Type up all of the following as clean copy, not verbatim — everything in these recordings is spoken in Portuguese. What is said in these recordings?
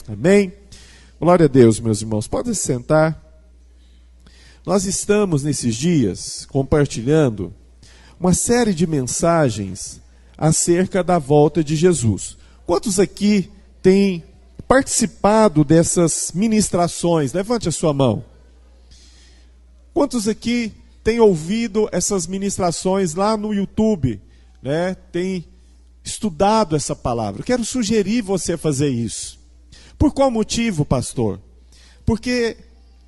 Amém? Glória a Deus, meus irmãos. Podem se sentar. Nós estamos nesses dias compartilhando uma série de mensagens acerca da volta de Jesus. Quantos aqui têm participado dessas ministrações? Levante a sua mão. Quantos aqui têm ouvido essas ministrações lá no YouTube, né? Tem estudado essa palavra? Eu quero sugerir você fazer isso. Por qual motivo, pastor? Porque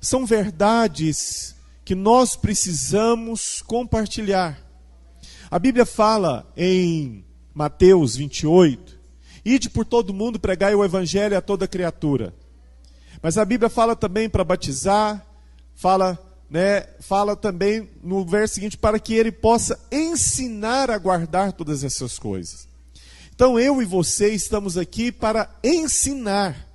são verdades que nós precisamos compartilhar. A Bíblia fala em Mateus 28, ide por todo mundo, pregai o evangelho a toda criatura. Mas a Bíblia fala também para batizar, fala também no verso seguinte, para que ele possa ensinar a guardar todas essas coisas. Então eu e você estamos aqui para ensinar.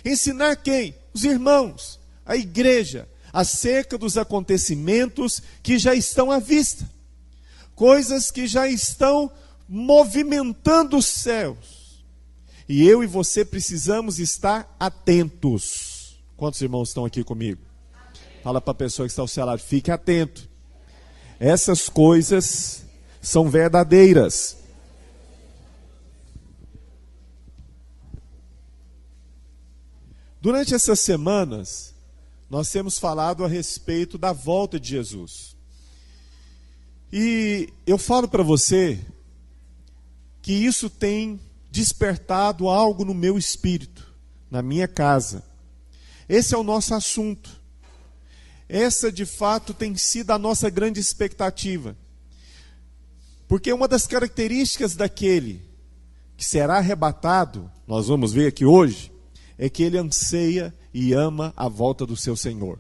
Ensinar quem? Os irmãos, a igreja, acerca dos acontecimentos que já estão à vista. Coisas que já estão movimentando os céus. E eu e você precisamos estar atentos. Quantos irmãos estão aqui comigo? Fala para a pessoa que está ao seu lado, fique atento. Essas coisas são verdadeiras. Durante essas semanas, nós temos falado a respeito da volta de Jesus. E eu falo para você que isso tem despertado algo no meu espírito, na minha casa. Esse é o nosso assunto. Essa, de fato, tem sido a nossa grande expectativa. Porque uma das características daquele que será arrebatado, nós vamos ver aqui hoje, é que ele anseia e ama a volta do seu Senhor.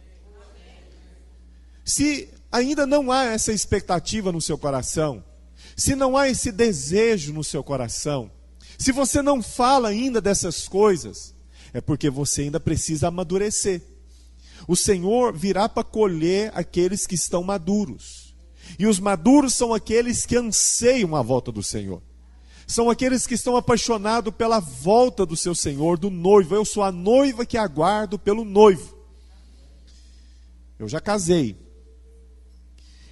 Se ainda não há essa expectativa no seu coração, se não há esse desejo no seu coração, se você não fala ainda dessas coisas, é porque você ainda precisa amadurecer. O Senhor virá para colher aqueles que estão maduros. E os maduros são aqueles que anseiam a volta do Senhor. São aqueles que estão apaixonados pela volta do seu Senhor, do noivo. Eu sou a noiva que aguardo pelo noivo. Eu já casei.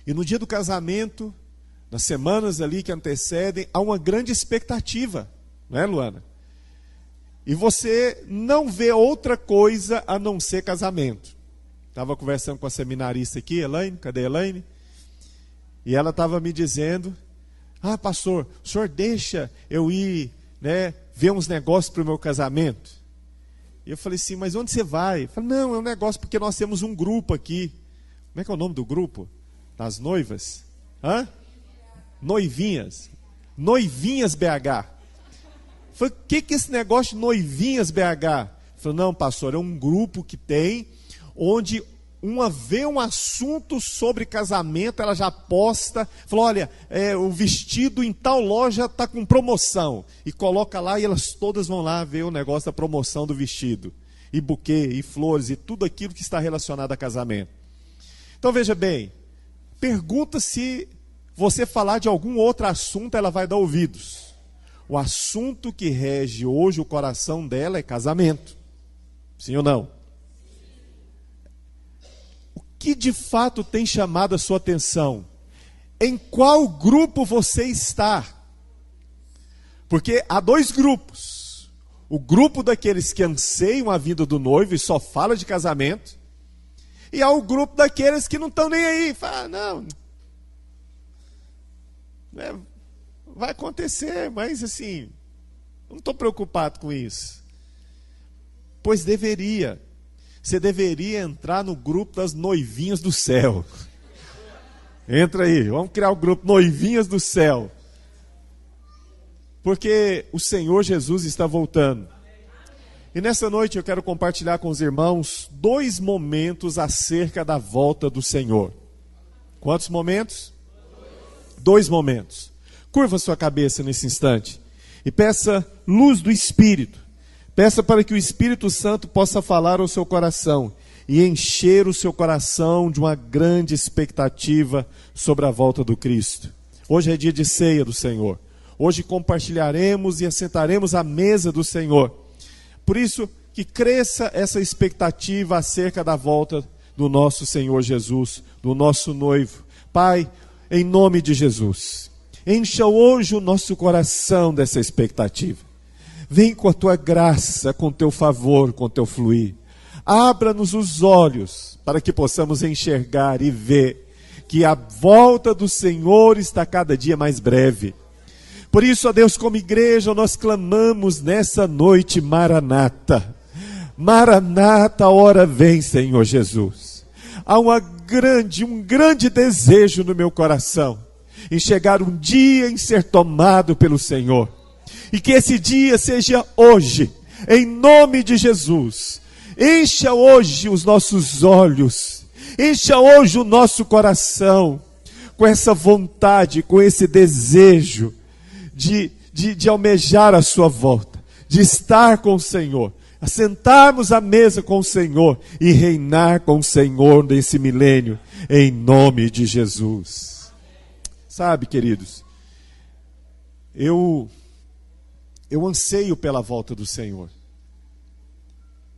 E no dia do casamento, nas semanas ali que antecedem, há uma grande expectativa. Não é, Luana? E você não vê outra coisa a não ser casamento. Estava conversando com a seminarista aqui, Elaine. Cadê a Elaine? E ela estava me dizendo... Ah, pastor, o senhor deixa eu ir, ver uns negócios para o meu casamento? E eu falei assim, mas onde você vai? Eu falei, não, é um negócio porque nós temos um grupo aqui. Como é que é o nome do grupo? Das noivas? Hã? Noivinhas. Noivinhas BH. Eu falei, o que é esse negócio de noivinhas BH? Eu falei, não, pastor, é um grupo que tem, onde... uma vê um assunto sobre casamento, ela já posta, falou, olha, o vestido em tal loja está com promoção, e coloca lá e elas todas vão lá ver o negócio da promoção do vestido, e buquê, e flores, e tudo aquilo que está relacionado a casamento. Então veja bem, pergunta se você falar de algum outro assunto, ela vai dar ouvidos. O assunto que rege hoje o coração dela é casamento, sim ou não? Que de fato tem chamado a sua atenção? Em qual grupo você está? Porque há dois grupos. O grupo daqueles que anseiam a vinda do noivo e só fala de casamento. E há o grupo daqueles que não estão nem aí. Fala, não, vai acontecer, mas assim, não estou preocupado com isso. Pois deveria. Você deveria entrar no grupo das noivinhas do céu. Entra aí, vamos criar o grupo Noivinhas do Céu. Porque o Senhor Jesus está voltando. E nessa noite eu quero compartilhar com os irmãos 2 momentos acerca da volta do Senhor. Quantos momentos? 2 momentos. Curva sua cabeça nesse instante e peça luz do Espírito. Peça para que o Espírito Santo possa falar ao seu coração e encher o seu coração de uma grande expectativa sobre a volta do Cristo. Hoje é dia de ceia do Senhor. Hoje compartilharemos e assentaremos à mesa do Senhor. Por isso, que cresça essa expectativa acerca da volta do nosso Senhor Jesus, do nosso noivo. Pai, em nome de Jesus, encha hoje o nosso coração dessa expectativa. Vem com a tua graça, com o teu favor, com o teu fluir. Abra-nos os olhos para que possamos enxergar e ver que a volta do Senhor está cada dia mais breve. Por isso, ó Deus, como igreja, nós clamamos nessa noite, Maranata. Maranata, a hora vem, Senhor Jesus. Há um grande desejo no meu coração em chegar um dia em ser tomado pelo Senhor. E que esse dia seja hoje, em nome de Jesus. Encha hoje os nossos olhos, encha hoje o nosso coração com essa vontade, com esse desejo de almejar a sua volta, de estar com o Senhor, assentarmos à mesa com o Senhor e reinar com o Senhor nesse milênio, em nome de Jesus. Sabe, queridos, eu anseio pela volta do Senhor.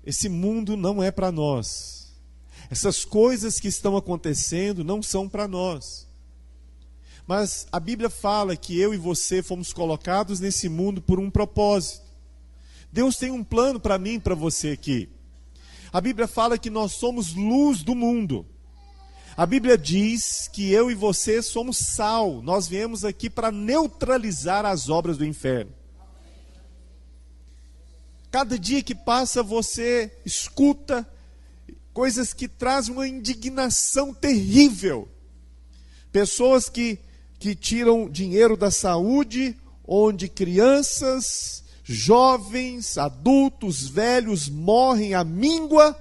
Esse mundo não é para nós. Essas coisas que estão acontecendo não são para nós. Mas a Bíblia fala que eu e você fomos colocados nesse mundo por um propósito. Deus tem um plano para mim e para você aqui. A Bíblia fala que nós somos luz do mundo. A Bíblia diz que eu e você somos sal. Nós viemos aqui para neutralizar as obras do inferno. Cada dia que passa você escuta coisas que trazem uma indignação terrível. Pessoas que tiram dinheiro da saúde, onde crianças, jovens, adultos, velhos morrem à míngua,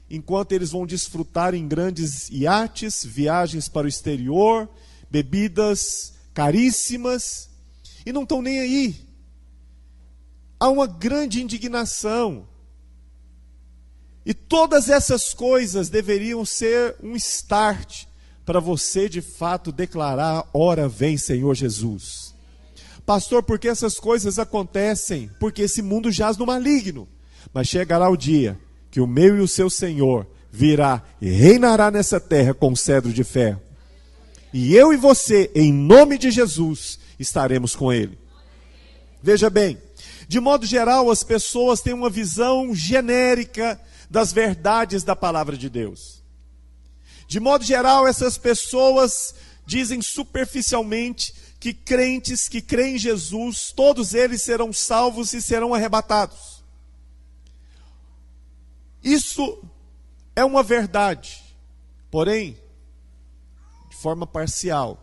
enquanto eles vão desfrutar em grandes iates, viagens para o exterior, bebidas caríssimas, e não estão nem aí. Há uma grande indignação. E todas essas coisas deveriam ser um start para você de fato declarar: ora vem, Senhor Jesus. Pastor, por que essas coisas acontecem? Porque esse mundo jaz no maligno. Mas chegará o dia que o meu e o seu Senhor virá e reinará nessa terra com cedro de ferro. E eu e você, em nome de Jesus, estaremos com Ele. Veja bem, de modo geral, as pessoas têm uma visão genérica das verdades da palavra de Deus. De modo geral, essas pessoas dizem superficialmente que crentes que creem em Jesus, todos eles serão salvos e serão arrebatados. Isso é uma verdade, porém, de forma parcial.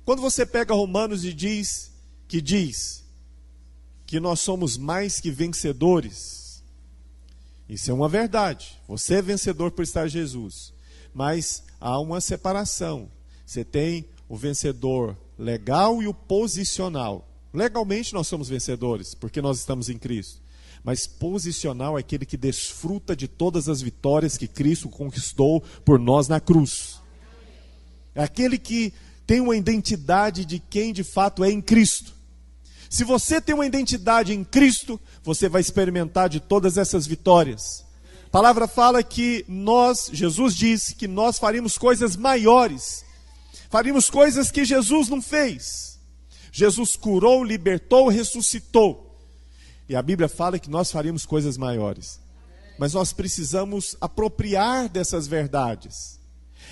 Quando você pega Romanos e diz que nós somos mais que vencedores, isso é uma verdade. Você é vencedor por estar em Jesus. Mas há uma separação. Você tem o vencedor legal e o posicional. Legalmente nós somos vencedores, porque nós estamos em Cristo. Mas posicional é aquele que desfruta de todas as vitórias que Cristo conquistou por nós na cruz. É aquele que tem uma identidade de quem de fato é em Cristo. Se você tem uma identidade em Cristo, você vai experimentar de todas essas vitórias. A palavra fala que Jesus disse que nós faríamos coisas maiores. Faríamos coisas que Jesus não fez. Jesus curou, libertou, ressuscitou. E a Bíblia fala que nós faríamos coisas maiores. Mas nós precisamos apropriar dessas verdades.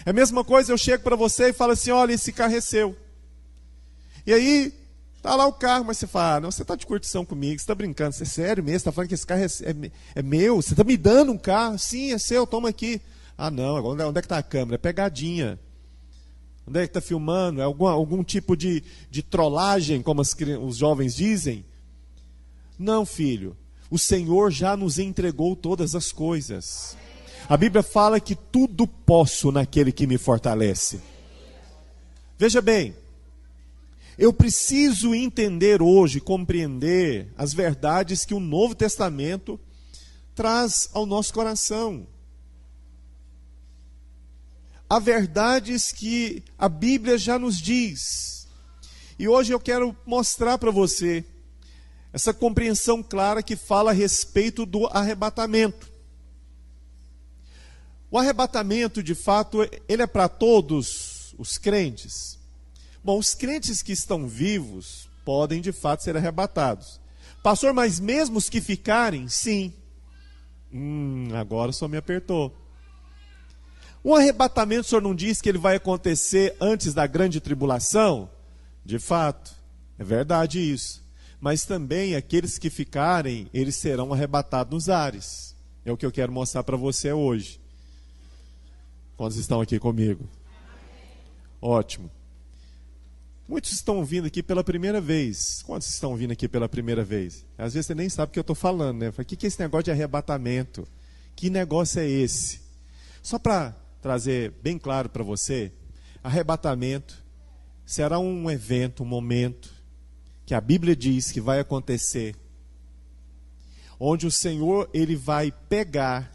É a mesma coisa, eu chego para você e falo assim: olha, esse carro é seu. E aí, está lá o carro, mas você fala: não, você está de curtição comigo, você está brincando, você é sério mesmo, você está falando que esse carro é meu, você está me dando um carro? Sim, é seu, toma aqui. Ah não, agora onde é que está a câmera? É pegadinha. Onde é que está filmando? É algum tipo de trollagem, como os jovens dizem? Não, filho, o Senhor já nos entregou todas as coisas. A Bíblia fala que tudo posso naquele que me fortalece. Veja bem, eu preciso entender hoje, compreender as verdades que o Novo Testamento traz ao nosso coração. Há verdades que a Bíblia já nos diz. E hoje eu quero mostrar para você essa compreensão clara que fala a respeito do arrebatamento. O arrebatamento, de fato, ele é para todos os crentes. Bom, os crentes que estão vivos podem, de fato, ser arrebatados. Pastor, mas mesmo os que ficarem, sim. Agora só me apertou. O arrebatamento, o senhor não diz que ele vai acontecer antes da grande tribulação? De fato, é verdade isso. Mas também aqueles que ficarem, eles serão arrebatados nos ares. É o que eu quero mostrar para você hoje. Quantos estão aqui comigo? Ótimo. Muitos estão vindo aqui pela primeira vez. Quantos estão vindo aqui pela primeira vez? Às vezes você nem sabe o que eu estou falando, né? O que é esse negócio de arrebatamento? Que negócio é esse? Só para trazer bem claro para você, arrebatamento será um evento, um momento, que a Bíblia diz que vai acontecer, onde o Senhor ele vai pegar,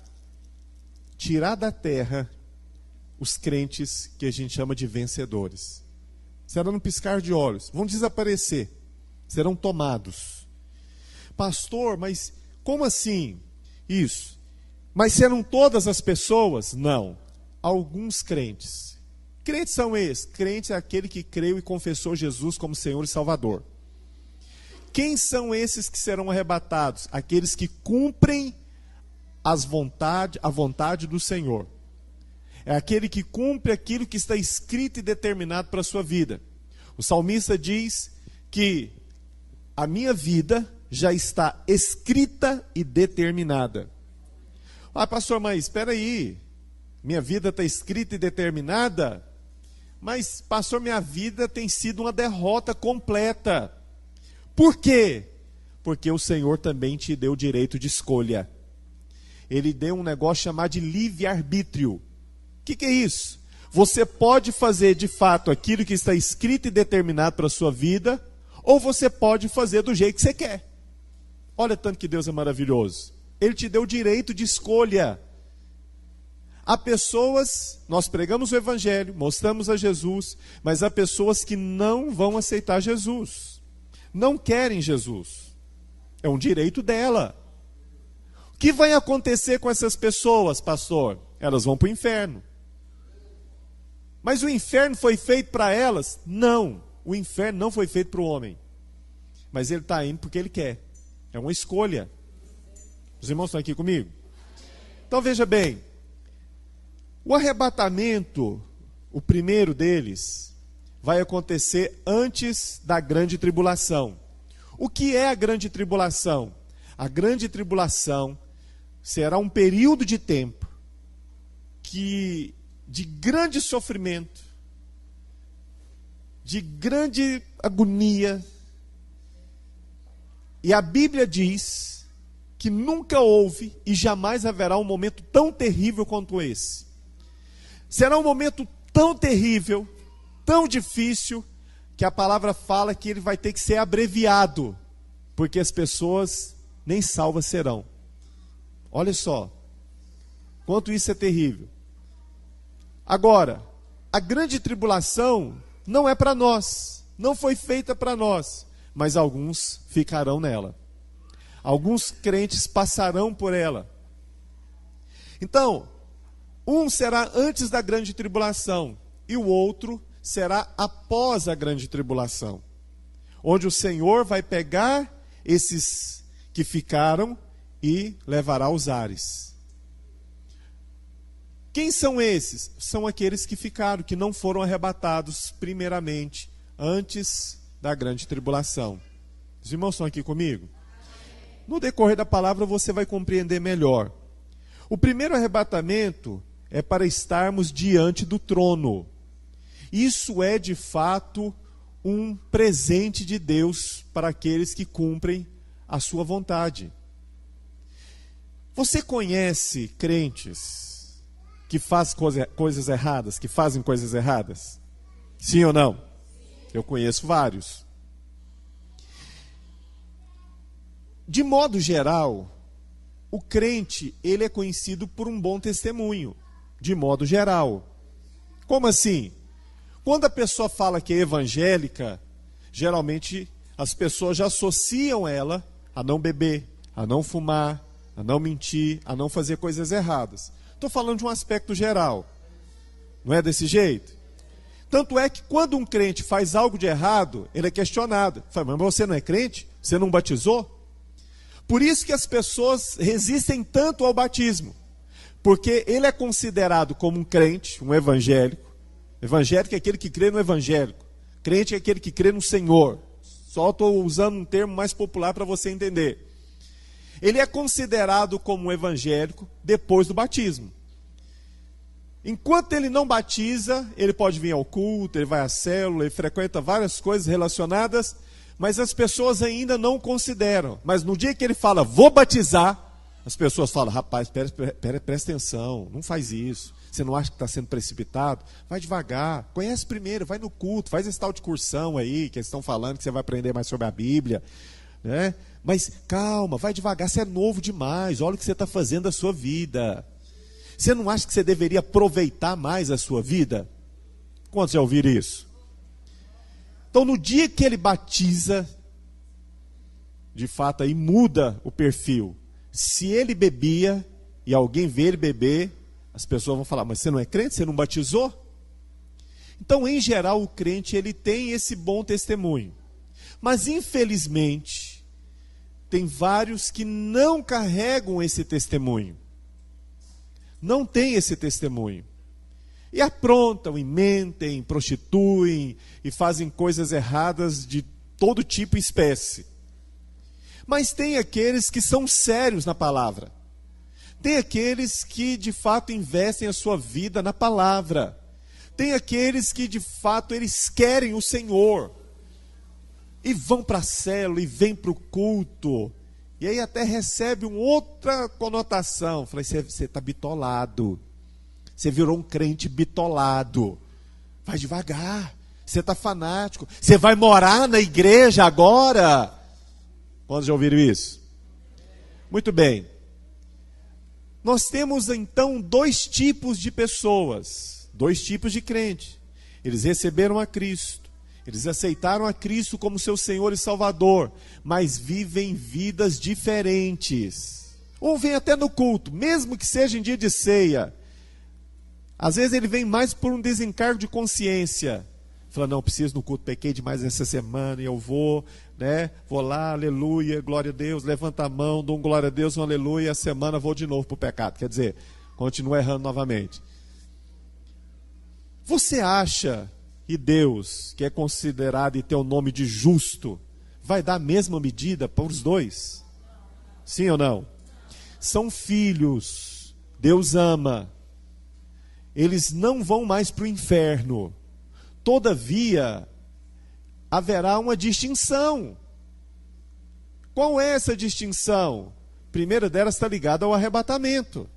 tirar da terra os crentes que a gente chama de vencedores. Será num piscar de olhos, vão desaparecer, serão tomados. Pastor, mas como assim? Isso. Mas serão todas as pessoas? Não. Alguns crentes. Crentes são esses. Crente é aquele que creu e confessou Jesus como Senhor e Salvador. Quem são esses que serão arrebatados? Aqueles que cumprem a vontade do Senhor. É aquele que cumpre aquilo que está escrito e determinado para a sua vida. O salmista diz que a minha vida já está escrita e determinada. Ah, pastor, mas espera aí. Minha vida está escrita e determinada? Mas, pastor, minha vida tem sido uma derrota completa. Por quê? Porque o Senhor também te deu o direito de escolha. Ele deu um negócio chamado de livre-arbítrio. O que é isso? Você pode fazer de fato aquilo que está escrito e determinado para a sua vida, ou você pode fazer do jeito que você quer. Olha tanto que Deus é maravilhoso. Ele te deu o direito de escolha. Há pessoas, nós pregamos o Evangelho, mostramos a Jesus, mas há pessoas que não vão aceitar Jesus. Não querem Jesus. É um direito dela. O que vai acontecer com essas pessoas, pastor? Elas vão para o inferno. Mas o inferno foi feito para elas? Não. O inferno não foi feito para o homem. Mas ele está indo porque ele quer. É uma escolha. Os irmãos estão aqui comigo? Então veja bem. O arrebatamento, o primeiro deles, vai acontecer antes da grande tribulação. O que é a grande tribulação? A grande tribulação será um período de tempo de grande sofrimento, de grande agonia. E a Bíblia diz que nunca houve e jamais haverá um momento tão terrível quanto esse. Será um momento tão terrível, tão difícil, que a palavra fala que ele vai ter que ser abreviado, porque as pessoas nem salvas serão. Olha só, quanto isso é terrível. Agora, a grande tribulação não é para nós, não foi feita para nós, mas alguns ficarão nela. Alguns crentes passarão por ela. Então, um será antes da grande tribulação e o outro será após a grande tribulação, onde o Senhor vai pegar esses que ficaram e levará aos ares. Quem são esses? São aqueles que ficaram, que não foram arrebatados primeiramente, antes da grande tribulação. Os irmãos estão aqui comigo? No decorrer da palavra você vai compreender melhor. O primeiro arrebatamento é para estarmos diante do trono. Isso é de fato um presente de Deus para aqueles que cumprem a sua vontade. Você conhece crentes que fazem coisas erradas, que fazem coisas erradas? Sim ou não? Eu conheço vários. De modo geral, o crente, ele é conhecido por um bom testemunho. De modo geral. Como assim? Quando a pessoa fala que é evangélica, geralmente as pessoas já associam ela a não beber, a não fumar, a não mentir, a não fazer coisas erradas. Estou falando de um aspecto geral. Não é desse jeito? Tanto é que quando um crente faz algo de errado, ele é questionado. Fala, mas você não é crente? Você não batizou? Por isso que as pessoas resistem tanto ao batismo. Porque ele é considerado como um crente, um evangélico. Evangélico é aquele que crê no evangélico. Crente é aquele que crê no Senhor. Só estou usando um termo mais popular para você entender. Ele é considerado como um evangélico depois do batismo. Enquanto ele não batiza, ele pode vir ao culto, ele vai à célula, ele frequenta várias coisas relacionadas, mas as pessoas ainda não consideram. Mas no dia que ele fala, vou batizar, as pessoas falam, rapaz, presta atenção, não faz isso. Você não acha que está sendo precipitado? Vai devagar, conhece primeiro, vai no culto, faz esse tal de cursão aí, que eles estão falando que você vai aprender mais sobre a Bíblia, né? Mas calma, vai devagar, você é novo demais, olha o que você está fazendo da sua vida. Você não acha que você deveria aproveitar mais a sua vida? Quantos já ouviram isso? Então, no dia que ele batiza, de fato aí muda o perfil. Se ele bebia e alguém vê ele beber, as pessoas vão falar, mas você não é crente? Você não batizou? Então, em geral, o crente ele tem esse bom testemunho. Mas, infelizmente, tem vários que não carregam esse testemunho. Não tem esse testemunho. E aprontam, e mentem, prostituem, e fazem coisas erradas de todo tipo e espécie. Mas tem aqueles que são sérios na palavra. Tem aqueles que de fato investem a sua vida na palavra. Tem aqueles que de fato eles querem o Senhor. E vão para a célula, e vêm para o culto. E aí até recebe uma outra conotação. Falei, você está bitolado. Você virou um crente bitolado. Vai devagar. Você está fanático. Você vai morar na igreja agora. Quantos já ouviram isso? Muito bem. Nós temos então dois tipos de pessoas. Dois tipos de crente. Eles receberam a Cristo. Eles aceitaram a Cristo como seu Senhor e Salvador, mas vivem vidas diferentes. Ou vem até no culto, mesmo que seja em dia de ceia. Às vezes ele vem mais por um desencargo de consciência. Fala, não, preciso no culto, pequei demais essa semana e eu vou, né? Vou lá, aleluia, glória a Deus, levanta a mão, dou um glória a Deus, um aleluia, e a semana vou de novo para o pecado. Quer dizer, continua errando novamente. Você acha que Deus, que é considerado e tem o nome de justo, vai dar a mesma medida para os dois? Sim ou não? São filhos, Deus ama. Eles não vão mais para o inferno. Todavia, haverá uma distinção. Qual é essa distinção? A primeira delas está ligada ao arrebatamento.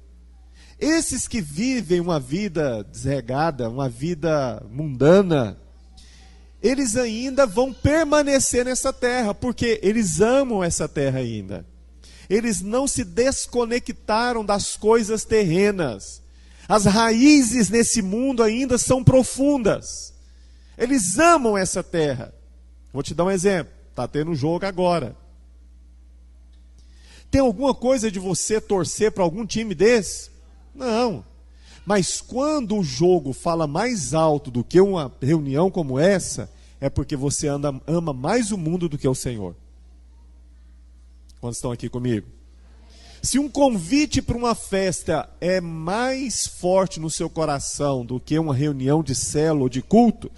Esses que vivem uma vida desregada, uma vida mundana, eles ainda vão permanecer nessa terra, porque eles amam essa terra ainda. Eles não se desconectaram das coisas terrenas. As raízes nesse mundo ainda são profundas. Eles amam essa terra. Vou te dar um exemplo. Está tendo um jogo agora. Tem alguma coisa de você torcer para algum time desse? Não. Mas quando o jogo fala mais alto do que uma reunião como essa, é porque você ama mais o mundo do que o Senhor. Quantos estão aqui comigo? Se um convite para uma festa é mais forte no seu coração do que uma reunião de célula ou de culto,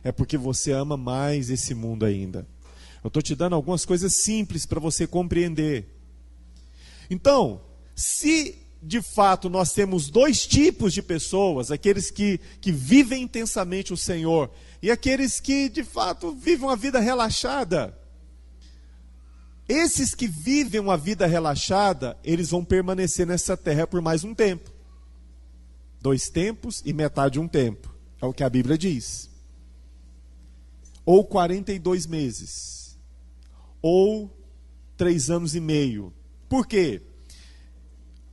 é porque você ama mais esse mundo ainda. Eu estou te dando algumas coisas simples para você compreender. Então, se de fato nós temos dois tipos de pessoas, aqueles que vivem intensamente o Senhor e aqueles que de fato vivem uma vida relaxada. Esses que vivem uma vida relaxada, eles vão permanecer nessa terra por mais um tempo. 2 tempos e metade de um tempo. É o que a Bíblia diz. Ou 42 meses. Ou 3 anos e meio. Por quê?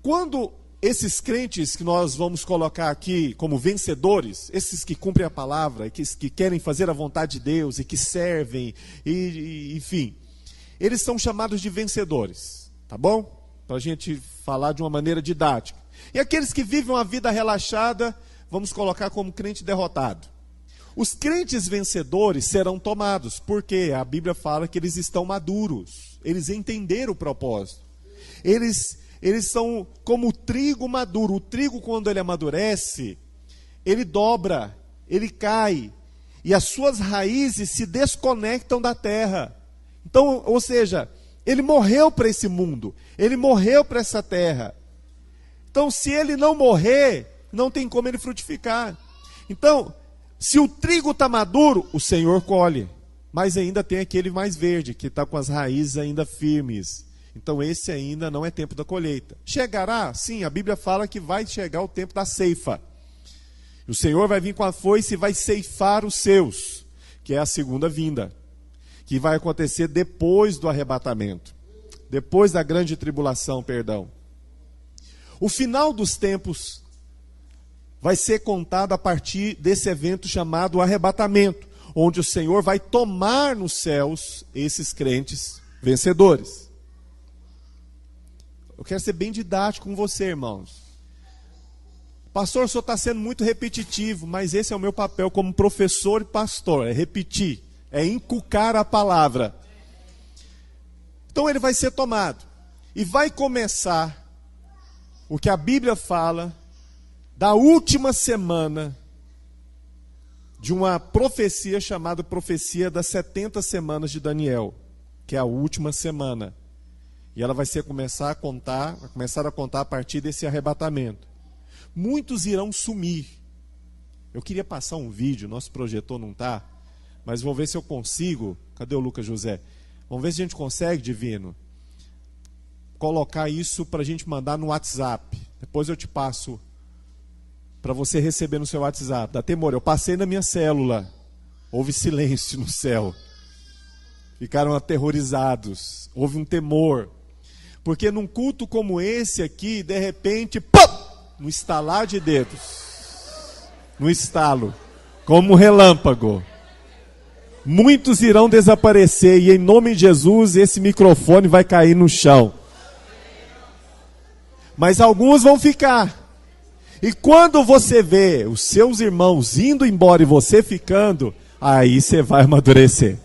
Quando esses crentes que nós vamos colocar aqui como vencedores, esses que cumprem a palavra, que querem fazer a vontade de Deus e que servem, enfim, eles são chamados de vencedores, tá bom? Para a gente falar de uma maneira didática. E aqueles que vivem uma vida relaxada, vamos colocar como crente derrotado. Os crentes vencedores serão tomados, porque a Bíblia fala que eles estão maduros, eles entenderam o propósito. Eles são como o trigo maduro. O trigo, quando ele amadurece, ele dobra, ele cai, e as suas raízes se desconectam da terra. Então, ou seja, ele morreu para esse mundo, ele morreu para essa terra. Então, se ele não morrer, não tem como ele frutificar. Então, se o trigo está maduro, o Senhor colhe, mas ainda tem aquele mais verde, que está com as raízes ainda firmes. Então esse ainda não é tempo da colheita. Chegará? Sim, a Bíblia fala que vai chegar o tempo da ceifa. O Senhor vai vir com a foice e vai ceifar os seus, que é a segunda vinda, que vai acontecer depois do arrebatamento, depois da grande tribulação, perdão. O final dos tempos vai ser contado a partir desse evento chamado arrebatamento, onde o Senhor vai tomar nos céus esses crentes vencedores. Eu quero ser bem didático com você, irmãos. Pastor, o senhor está sendo muito repetitivo, mas esse é o meu papel como professor e pastor, é repetir, é inculcar a palavra. Então ele vai ser tomado, e vai começar o que a Bíblia fala da última semana de uma profecia chamada profecia das 70 semanas de Daniel, que é a última semana. E ela vai começar a contar a partir desse arrebatamento. Muitos irão sumir. Eu queria passar um vídeo, nosso projetor não está, mas vou ver se eu consigo. Cadê o Lucas José? Vamos ver se a gente consegue, Divino, colocar isso para a gente mandar no WhatsApp. Depois eu te passo para você receber no seu WhatsApp. Dá temor, eu passei na minha célula. Houve silêncio no céu. Ficaram aterrorizados. Houve um temor. Porque num culto como esse aqui, de repente, pum, no estalar de dedos, no estalo, como um relâmpago, muitos irão desaparecer, e em nome de Jesus esse microfone vai cair no chão. Mas alguns vão ficar. E quando você vê os seus irmãos indo embora e você ficando, aí você vai amadurecer.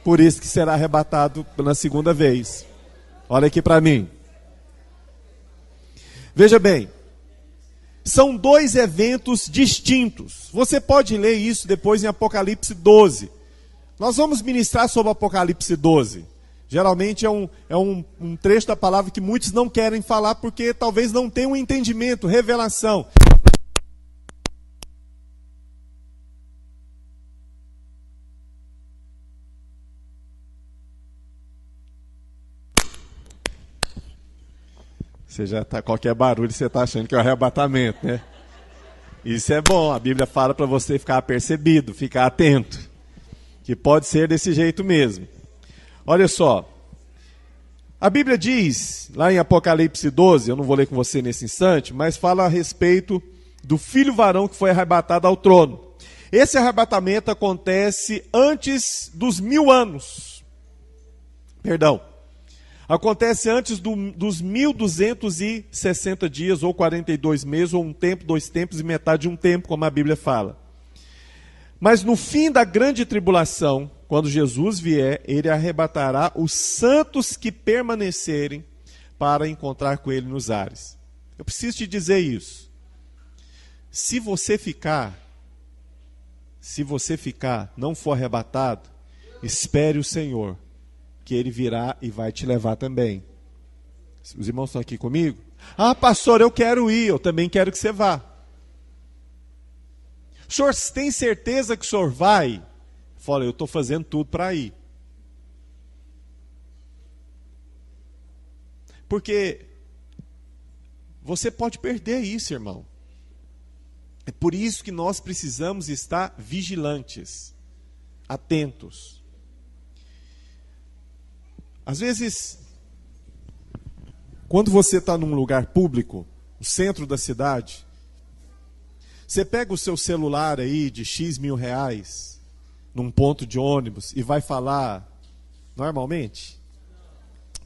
Por isso que será arrebatado na segunda vez. Olha aqui para mim. Veja bem, são dois eventos distintos. Você pode ler isso depois em Apocalipse 12. Nós vamos ministrar sobre Apocalipse 12. Geralmente é um trecho da palavra que muitos não querem falar porque talvez não tenham um entendimento, revelação. Você já tá, qualquer barulho você está achando que é o arrebatamento, né? Isso é bom, a Bíblia fala para você ficar apercebido, ficar atento, que pode ser desse jeito mesmo. Olha só, a Bíblia diz, lá em Apocalipse 12, eu não vou ler com você nesse instante, mas fala a respeito do filho varão que foi arrebatado ao trono. Esse arrebatamento acontece antes dos 1000 anos. Perdão. Acontece antes dos 1260 dias, ou 42 meses, ou um tempo, 2 tempos e metade de um tempo, como a Bíblia fala. Mas no fim da grande tribulação, quando Jesus vier, ele arrebatará os santos que permanecerem para encontrar com ele nos ares. Eu preciso te dizer isso. Se você ficar, não for arrebatado, espere o Senhor, que ele virá e vai te levar também. Os irmãos estão aqui comigo? Ah, pastor, eu quero ir, eu também quero que você vá. O senhor tem certeza que o senhor vai? Fala, eu estou fazendo tudo para ir. Porque você pode perder isso, irmão. É por isso que nós precisamos estar vigilantes, atentos. Às vezes, quando você está num lugar público, no centro da cidade. Você pega o seu celular aí de X mil reais, num ponto de ônibus, e vai falar normalmente?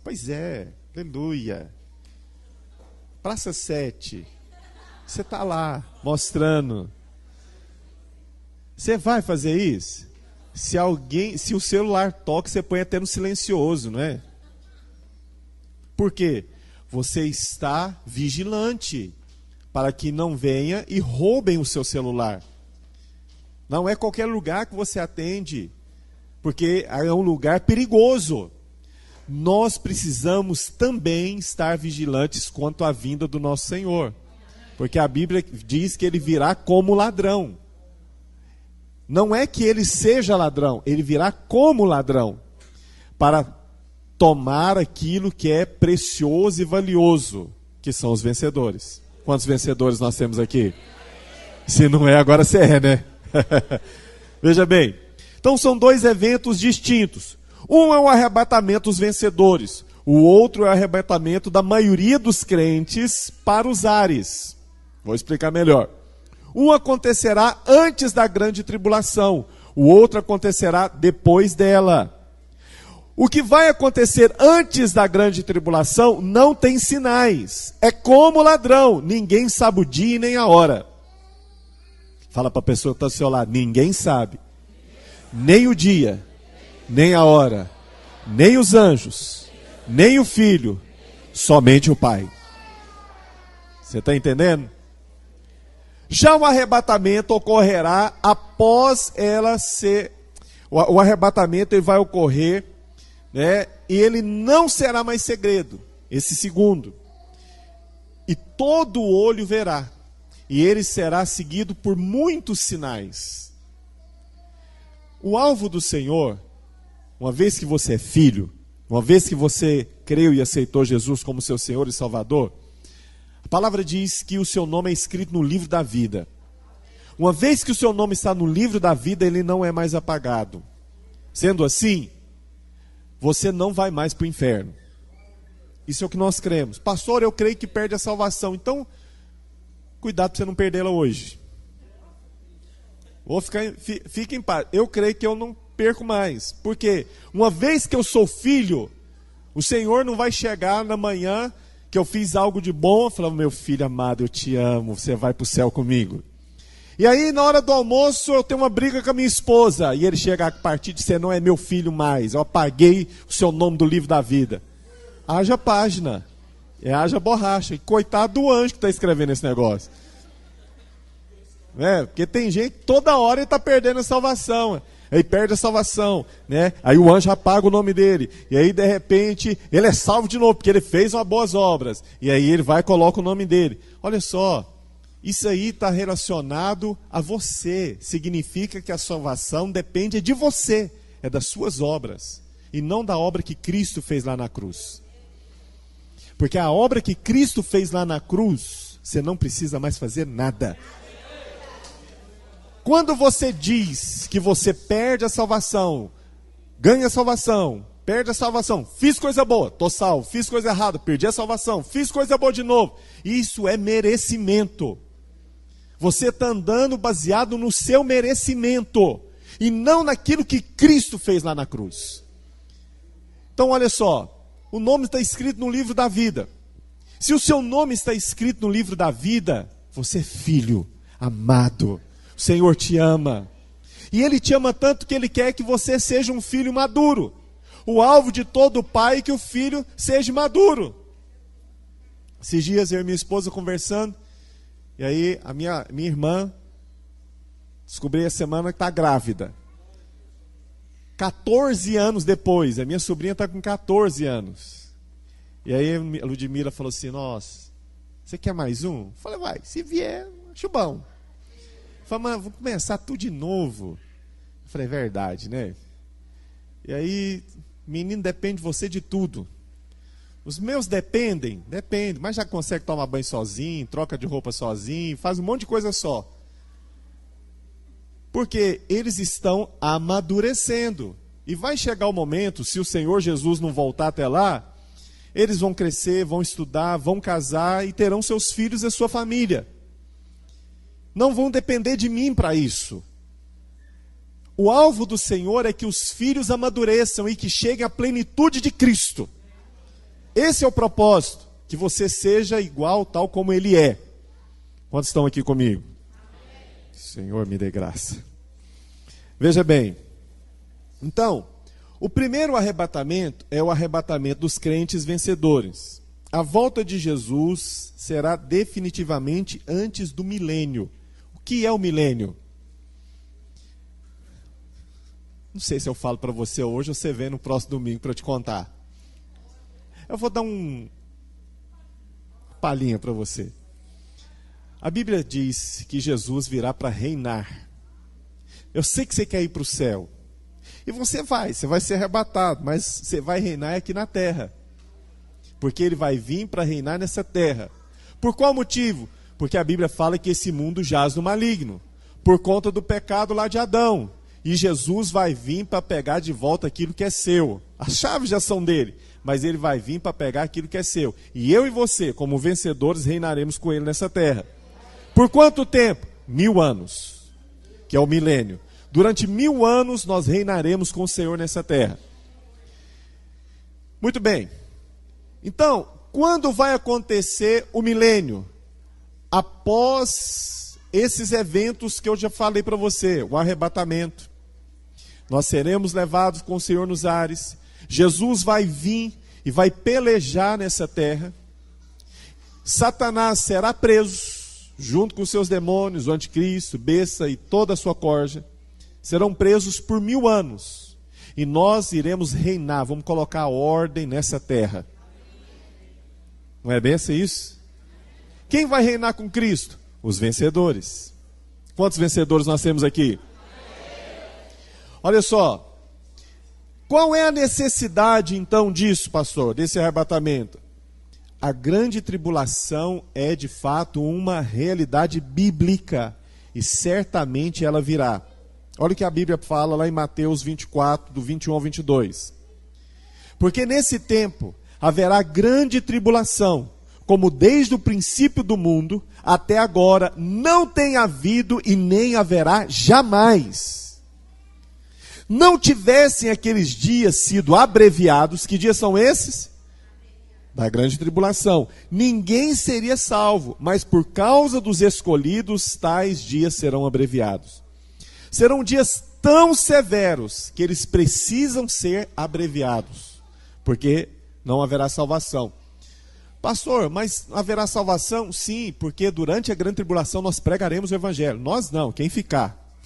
Pois é, aleluia. Praça 7, você está lá, mostrando. Você vai fazer isso? Se o celular toca, você põe até no silencioso, não é? Por quê? Você está vigilante para que não venha e roubem o seu celular. Não é qualquer lugar que você atende, porque é um lugar perigoso. Nós precisamos também estar vigilantes quanto à vinda do nosso Senhor, porque a Bíblia diz que ele virá como ladrão. Não é que ele seja ladrão, ele virá como ladrão, para tomar aquilo que é precioso e valioso, que são os vencedores. Quantos vencedores nós temos aqui? Se não é, agora você é, né? Veja bem, então são dois eventos distintos. Um é o arrebatamento dos vencedores, o outro é o arrebatamento da maioria dos crentes para os ares. Vou explicar melhor. Um acontecerá antes da grande tribulação, o outro acontecerá depois dela. O que vai acontecer antes da grande tribulação não tem sinais. É como ladrão, ninguém sabe o dia e nem a hora. Fala para a pessoa que está ao seu lado, ninguém sabe. Nem o dia, nem a hora, nem os anjos, nem o Filho, somente o Pai. Você está entendendo? Já o arrebatamento ocorrerá após ela ser... O arrebatamento ele vai ocorrer, né, e ele não será mais segredo, esse segundo. E todo olho verá, e ele será seguido por muitos sinais. O alvo do Senhor, uma vez que você é filho, uma vez que você creu e aceitou Jesus como seu Senhor e Salvador, a palavra diz que o seu nome é escrito no livro da vida. Uma vez que o seu nome está no livro da vida, ele não é mais apagado. Sendo assim, você não vai mais para o inferno. Isso é o que nós cremos. Pastor, eu creio que perde a salvação. Então, cuidado para você não perdê-la hoje. Fique em paz. Eu creio que eu não perco mais. Porque uma vez que eu sou filho, o Senhor não vai chegar na manhã que eu fiz algo de bom, falando, meu filho amado, eu te amo, você vai para o céu comigo. E aí, na hora do almoço, eu tenho uma briga com a minha esposa, e ele chega a partir de você não é meu filho mais, eu apaguei o seu nome do livro da vida. Haja página, haja borracha, e coitado do anjo que está escrevendo esse negócio. Porque tem gente que toda hora ele está perdendo a salvação. Aí perde a salvação, né? Aí o anjo apaga o nome dele. E aí, de repente, ele é salvo de novo, porque ele fez umas boas obras. E aí ele vai e coloca o nome dele. Olha só, isso aí está relacionado a você. Significa que a salvação depende de você. É das suas obras. E não da obra que Cristo fez lá na cruz. Porque a obra que Cristo fez lá na cruz, você não precisa mais fazer nada. Quando você diz que você perde a salvação, ganha a salvação, perde a salvação, fiz coisa boa, estou salvo, fiz coisa errada, perdi a salvação, fiz coisa boa de novo. Isso é merecimento. Você está andando baseado no seu merecimento e não naquilo que Cristo fez lá na cruz. Então olha só, o nome está escrito no livro da vida. Se o seu nome está escrito no livro da vida, você é filho, amado. O Senhor te ama. E Ele te ama tanto que Ele quer que você seja um filho maduro. O alvo de todo pai é que o filho seja maduro. Esses dias eu e minha esposa conversando, e aí a minha irmã, descobri essa semana que está grávida. 14 anos depois, a minha sobrinha está com 14 anos. E aí a Ludmila falou assim, nossa, você quer mais um? Eu falei, vai, se vier, acho bom. Falei, mas vou começar tudo de novo. Eu falei, é verdade, né? E aí, menino, depende de você de tudo. Os meus dependem, mas já consegue tomar banho sozinho, troca de roupa sozinho, faz um monte de coisa só. Porque eles estão amadurecendo. E vai chegar o momento, se o Senhor Jesus não voltar até lá, Eles vão crescer, vão estudar, vão casar e terão seus filhos e sua família. Não vão depender de mim para isso. O alvo do Senhor é que os filhos amadureçam e que cheguem à plenitude de Cristo. Esse é o propósito, que você seja igual, tal como Ele é. Quantos estão aqui comigo? Senhor, me dê graça. Veja bem, então, o primeiro arrebatamento é o arrebatamento dos crentes vencedores. A volta de Jesus será definitivamente antes do milênio. O que é o milênio? Não sei se eu falo para você hoje ou você vem no próximo domingo para eu te contar. Eu vou dar palhinha para você. A Bíblia diz que Jesus virá para reinar. Eu sei que você quer ir para o céu. E você vai ser arrebatado, mas você vai reinar aqui na terra. Porque Ele vai vir para reinar nessa terra. Por qual motivo? Porque a Bíblia fala que esse mundo jaz no maligno. Por conta do pecado lá de Adão. E Jesus vai vir para pegar de volta aquilo que é seu. As chaves já são dele, mas Ele vai vir para pegar aquilo que é seu. E eu e você, como vencedores, reinaremos com Ele nessa terra. Por quanto tempo? 1000 anos, que é o milênio. Durante 1000 anos nós reinaremos com o Senhor nessa terra. Muito bem. Então, quando vai acontecer o milênio? Após esses eventos que eu já falei para você, o arrebatamento. Nós seremos levados com o Senhor nos ares. Jesus vai vir e vai pelejar nessa terra. Satanás será preso, junto com seus demônios, o anticristo, besta e toda a sua corja. Serão presos por 1000 anos. E nós iremos reinar, vamos colocar ordem nessa terra. Não é bem assim isso? Quem vai reinar com Cristo? Os vencedores. Quantos vencedores nós temos aqui? Olha só. Qual é a necessidade então disso, pastor, desse arrebatamento? A grande tribulação é de fato uma realidade bíblica. E certamente ela virá. Olha o que a Bíblia fala lá em Mateus 24, do 21 ao 22. Porque nesse tempo haverá grande tribulação, como desde o princípio do mundo até agora não tem havido e nem haverá jamais. Não tivessem aqueles dias sido abreviados, que dias são esses? Da grande tribulação. Ninguém seria salvo, mas por causa dos escolhidos, tais dias serão abreviados. Serão dias tão severos que eles precisam ser abreviados, porque não haverá salvação. Pastor, mas haverá salvação? Sim, porque durante a grande tribulação nós pregaremos o evangelho. Nós não, quem ficar.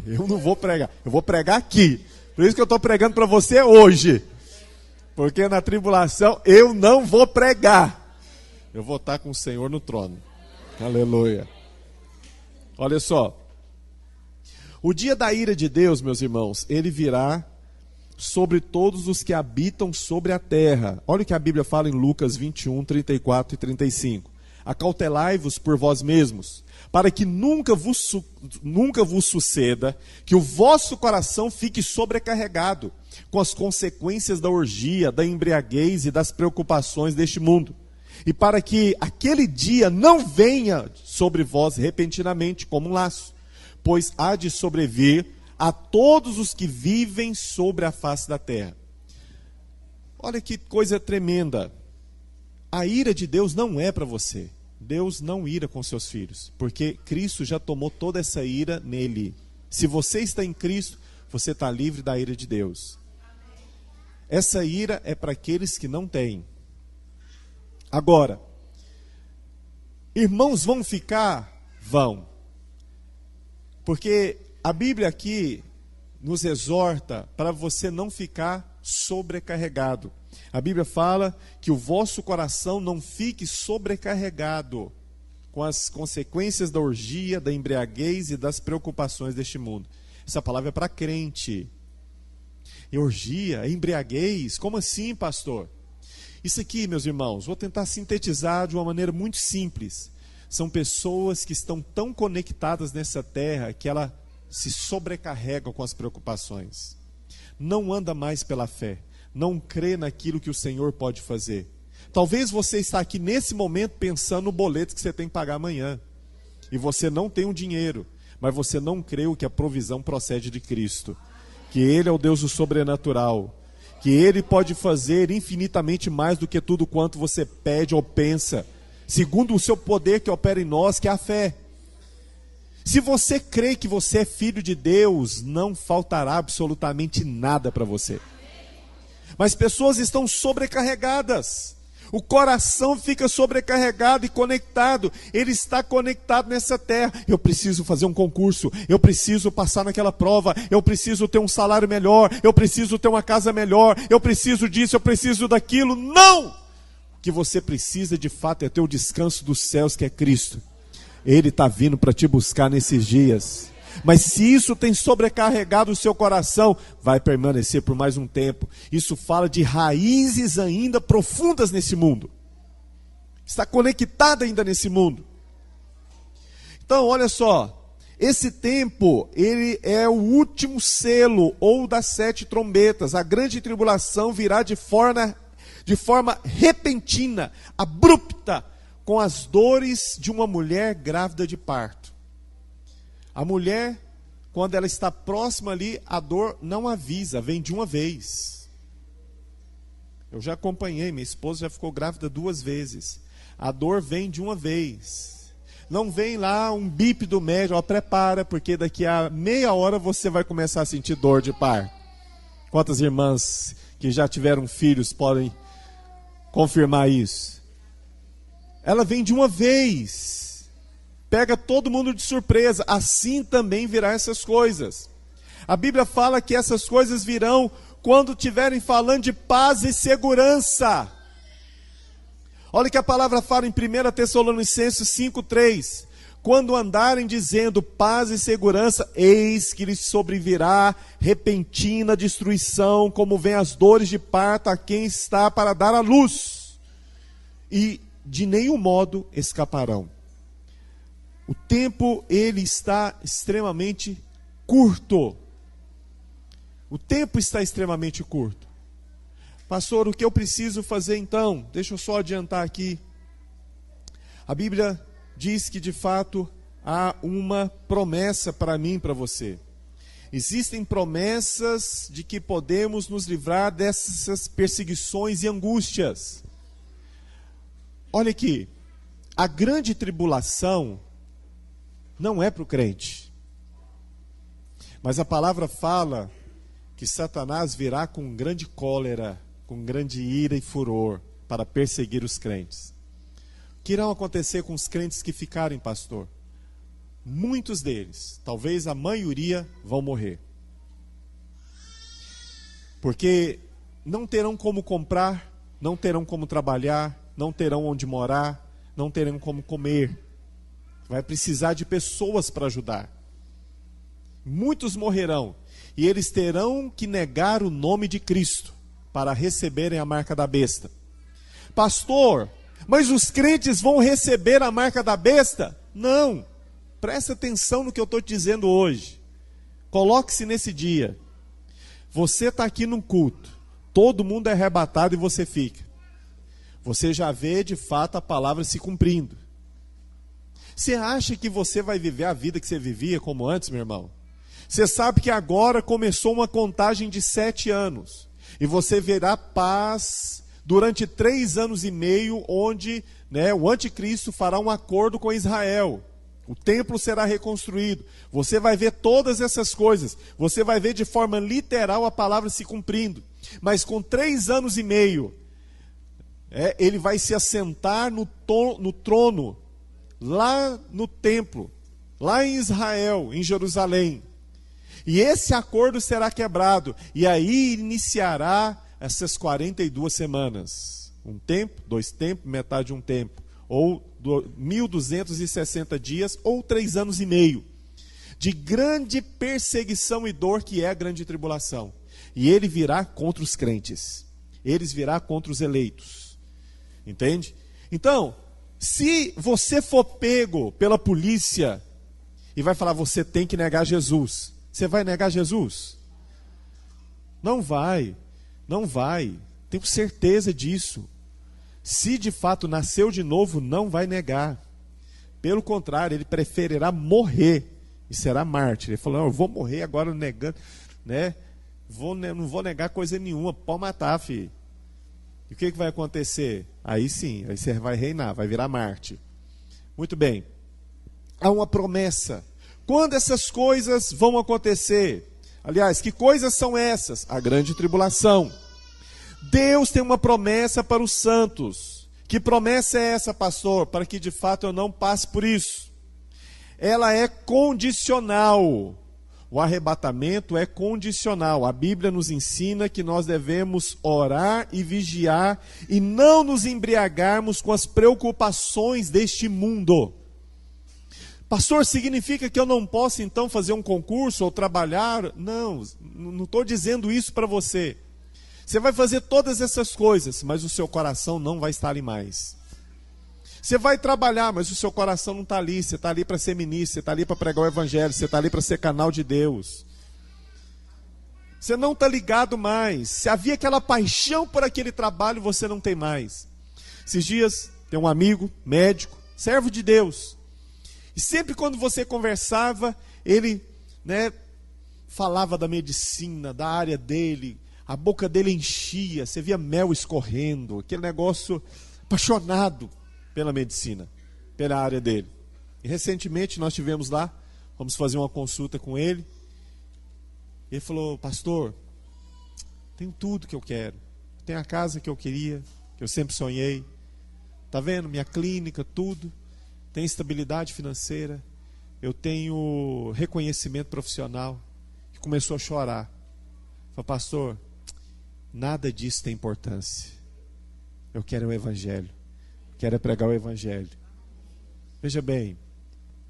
Eu não vou pregar, eu vou pregar aqui. Por isso que eu estou pregando para você hoje. Porque na tribulação eu não vou pregar. Eu vou estar com o Senhor no trono. Aleluia. Olha só. O dia da ira de Deus, meus irmãos, ele virá sobre todos os que habitam sobre a terra. Olha o que a Bíblia fala em Lucas 21, 34 e 35. Acautelai-vos por vós mesmos, para que nunca vos suceda que o vosso coração fique sobrecarregado com as consequências da orgia, da embriaguez e das preocupações deste mundo. E para que aquele dia não venha sobre vós repentinamente como um laço, pois há de sobrevir a todos os que vivem sobre a face da terra. Olha que coisa tremenda. A ira de Deus não é para você. Deus não ira com seus filhos, porque Cristo já tomou toda essa ira nele. Se você está em Cristo, você está livre da ira de Deus. Essa ira é para aqueles que não têm. Agora, irmãos vão ficar? Vão. Porque a Bíblia aqui nos exorta para você não ficar sobrecarregado. A Bíblia fala que o vosso coração não fique sobrecarregado com as consequências da orgia, da embriaguez e das preocupações deste mundo. Essa palavra é para crente. E orgia, embriaguez, como assim, pastor? Isso aqui, meus irmãos, vou tentar sintetizar de uma maneira muito simples. São pessoas que estão tão conectadas nessa terra que ela se sobrecarregam com as preocupações. Não anda mais pela fé. não crê naquilo que o Senhor pode fazer. Talvez você está aqui nesse momento pensando no boleto que você tem que pagar amanhã. E você não tem o dinheiro, mas você não creu que a provisão procede de Cristo. Que Ele é o Deus do sobrenatural. Que Ele pode fazer infinitamente mais do que tudo quanto você pede ou pensa. Segundo o seu poder que opera em nós, que é a fé. Se você crê que você é filho de Deus, não faltará absolutamente nada para você. Mas pessoas estão sobrecarregadas. O coração fica sobrecarregado e conectado. Ele está conectado nessa terra. Eu preciso fazer um concurso. Eu preciso passar naquela prova. Eu preciso ter um salário melhor. Eu preciso ter uma casa melhor. Eu preciso disso, eu preciso daquilo. Não! O que você precisa de fato é ter o descanso dos céus, que é Cristo. Ele está vindo para te buscar nesses dias. Mas se isso tem sobrecarregado o seu coração, vai permanecer por mais um tempo. Isso fala de raízes ainda profundas nesse mundo. Está conectado ainda nesse mundo. Então, olha só. Esse tempo, ele é o último selo, ou das 7 trombetas. A grande tribulação virá de forma repentina, abrupta, com as dores de uma mulher grávida de parto. A mulher, quando ela está próxima ali, a dor não avisa, vem de uma vez. Eu já acompanhei, minha esposa já ficou grávida 2 vezes. A dor vem de uma vez. Não vem lá um bip do médico, ó, prepara, porque daqui a meia hora você vai começar a sentir dor de parto. Quantas irmãs que já tiveram filhos podem confirmar isso? Ela vem de uma vez. Pega todo mundo de surpresa. Assim também virá essas coisas. A Bíblia fala que essas coisas virão quando estiverem falando de paz e segurança. Olha que a palavra fala em 1 Tessalonicenses 5:3. Quando andarem dizendo paz e segurança, eis que lhes sobrevirá repentina destruição, como vem as dores de parto a quem está para dar à luz. E de nenhum modo escaparão. O tempo, ele está extremamente curto. O tempo está extremamente curto. Pastor, o que eu preciso fazer então? Deixa eu só adiantar aqui. A Bíblia diz que de fato há uma promessa para mim e para você. Existem promessas de que podemos nos livrar dessas perseguições e angústias. Olha aqui, a grande tribulação não é para o crente. Mas a palavra fala que Satanás virá com grande cólera, com grande ira e furor para perseguir os crentes. O que irá acontecer com os crentes que ficarem, pastor? Muitos deles, talvez a maioria, vão morrer. Porque não terão como comprar, não terão como trabalhar, não terão onde morar, não terão como comer. Vai precisar de pessoas para ajudar. Muitos morrerão e eles terão que negar o nome de Cristo para receberem a marca da besta. Pastor, mas os crentes vão receber a marca da besta? Não. Presta atenção no que eu estou te dizendo hoje. Coloque-se nesse dia. Você está aqui num culto. Todo mundo é arrebatado e você fica. Você já vê de fato a palavra se cumprindo. Você acha que você vai viver a vida que você vivia como antes, meu irmão? Você sabe que agora começou uma contagem de 7 anos. E você verá paz durante 3 anos e meio, onde o anticristo fará um acordo com Israel. O templo será reconstruído. Você vai ver todas essas coisas. Você vai ver de forma literal a palavra se cumprindo. Mas com 3 anos e meio, ele vai se assentar no trono, lá no templo, lá em Israel, em Jerusalém. E esse acordo será quebrado. E aí iniciará essas 42 semanas. 1 tempo, 2 tempos, metade de 1 tempo. Ou 1.260 dias, ou 3 anos e meio. De grande perseguição e dor, que é a grande tribulação. E ele virá contra os crentes. Eles virá contra os eleitos. Entende? Então, se você for pego pela polícia e vai falar, você tem que negar Jesus. Você vai negar Jesus? Não vai. Não vai. Tenho certeza disso. Se de fato nasceu de novo, não vai negar. Pelo contrário, ele preferirá morrer e será mártir. Ele falou, não, eu vou morrer agora negando, né? Não vou negar coisa nenhuma, pode matar, filho. E o que vai acontecer? Aí sim, aí você vai reinar, vai virar mártir. Muito bem. Há uma promessa. Quando essas coisas vão acontecer? Aliás, que coisas são essas? A grande tribulação. Deus tem uma promessa para os santos. Que promessa é essa, pastor? Para que de fato eu não passe por isso. Ela é condicional. O arrebatamento é condicional. A Bíblia nos ensina que nós devemos orar e vigiar e não nos embriagarmos com as preocupações deste mundo. Pastor, significa que eu não posso então fazer um concurso ou trabalhar? Não estou dizendo isso para você. Você vai fazer todas essas coisas, mas o seu coração não vai estar ali mais. Você vai trabalhar, mas o seu coração não está ali. Você está ali para ser ministro, você está ali para pregar o evangelho, você está ali para ser canal de Deus. Você não está ligado mais. Se havia aquela paixão por aquele trabalho, você não tem mais. Esses dias, tem um amigo, médico, servo de Deus. E sempre quando você conversava, ele, falava da medicina, da área dele. A boca dele enchia, você via mel escorrendo, aquele negócio apaixonado pela medicina, pela área dele. E recentemente nós estivemos lá, vamos fazer uma consulta com ele. Ele falou, pastor, tenho tudo que eu quero. Tenho a casa que eu queria, que eu sempre sonhei. Está vendo? Minha clínica, tudo. Tenho estabilidade financeira. Eu tenho reconhecimento profissional. E começou a chorar. Falei, pastor, nada disso tem importância. Eu quero o evangelho. Quero pregar o evangelho. Veja bem,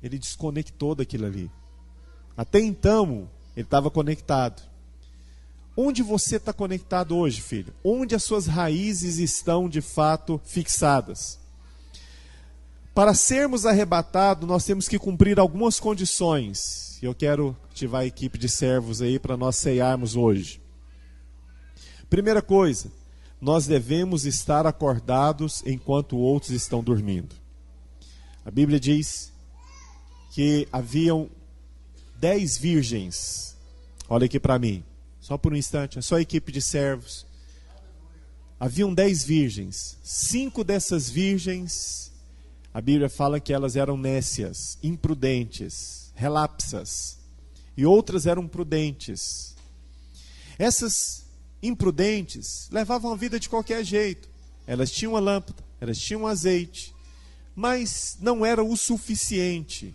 ele desconectou daquilo ali. Até então, ele estava conectado. Onde você está conectado hoje, filho? Onde as suas raízes estão de fato fixadas? Para sermos arrebatados, nós temos que cumprir algumas condições. E eu quero ativar a equipe de servos aí para nós ceiarmos hoje. Primeira coisa, nós devemos estar acordados enquanto outros estão dormindo. A Bíblia diz que haviam 10 virgens. Olha aqui para mim, só por um instante, é só a equipe de servos. Haviam 10 virgens. 5 dessas virgens, a Bíblia fala que elas eram nécias, imprudentes, relapsas. E outras eram prudentes. Essas imprudentes levavam a vida de qualquer jeito. Elas tinham a lâmpada, elas tinham azeite, mas não era o suficiente.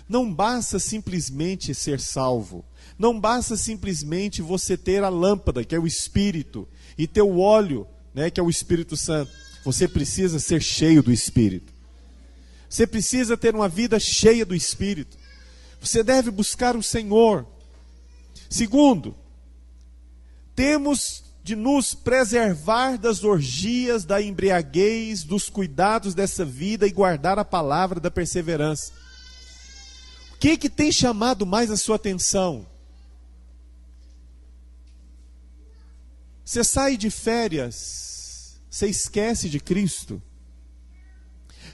Não basta simplesmente ser salvo. Não basta simplesmente você ter a lâmpada, que é o Espírito, e ter o óleo, que é o Espírito Santo. Você precisa ser cheio do Espírito. Você precisa ter uma vida cheia do Espírito. Você deve buscar o Senhor. Segundo, temos de nos preservar das orgias, da embriaguez, dos cuidados dessa vida e guardar a palavra da perseverança. O que tem chamado mais a sua atenção? Você sai de férias, você esquece de Cristo.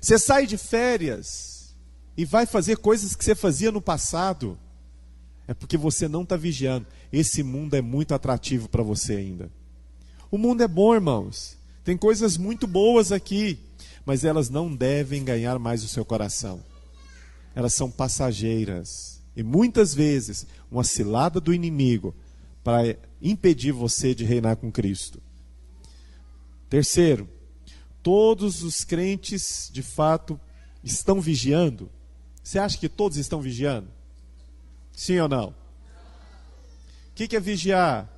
Você sai de férias e vai fazer coisas que você fazia no passado. É porque você não está vigiando. Esse mundo é muito atrativo para você ainda. O mundo é bom, irmãos. Tem coisas muito boas aqui, mas elas não devem ganhar mais o seu coração. Elas são passageiras. E muitas vezes, uma cilada do inimigo para impedir você de reinar com Cristo. Terceiro, todos os crentes, de fato, estão vigiando? Você acha que todos estão vigiando? Sim ou não? O que é vigiar?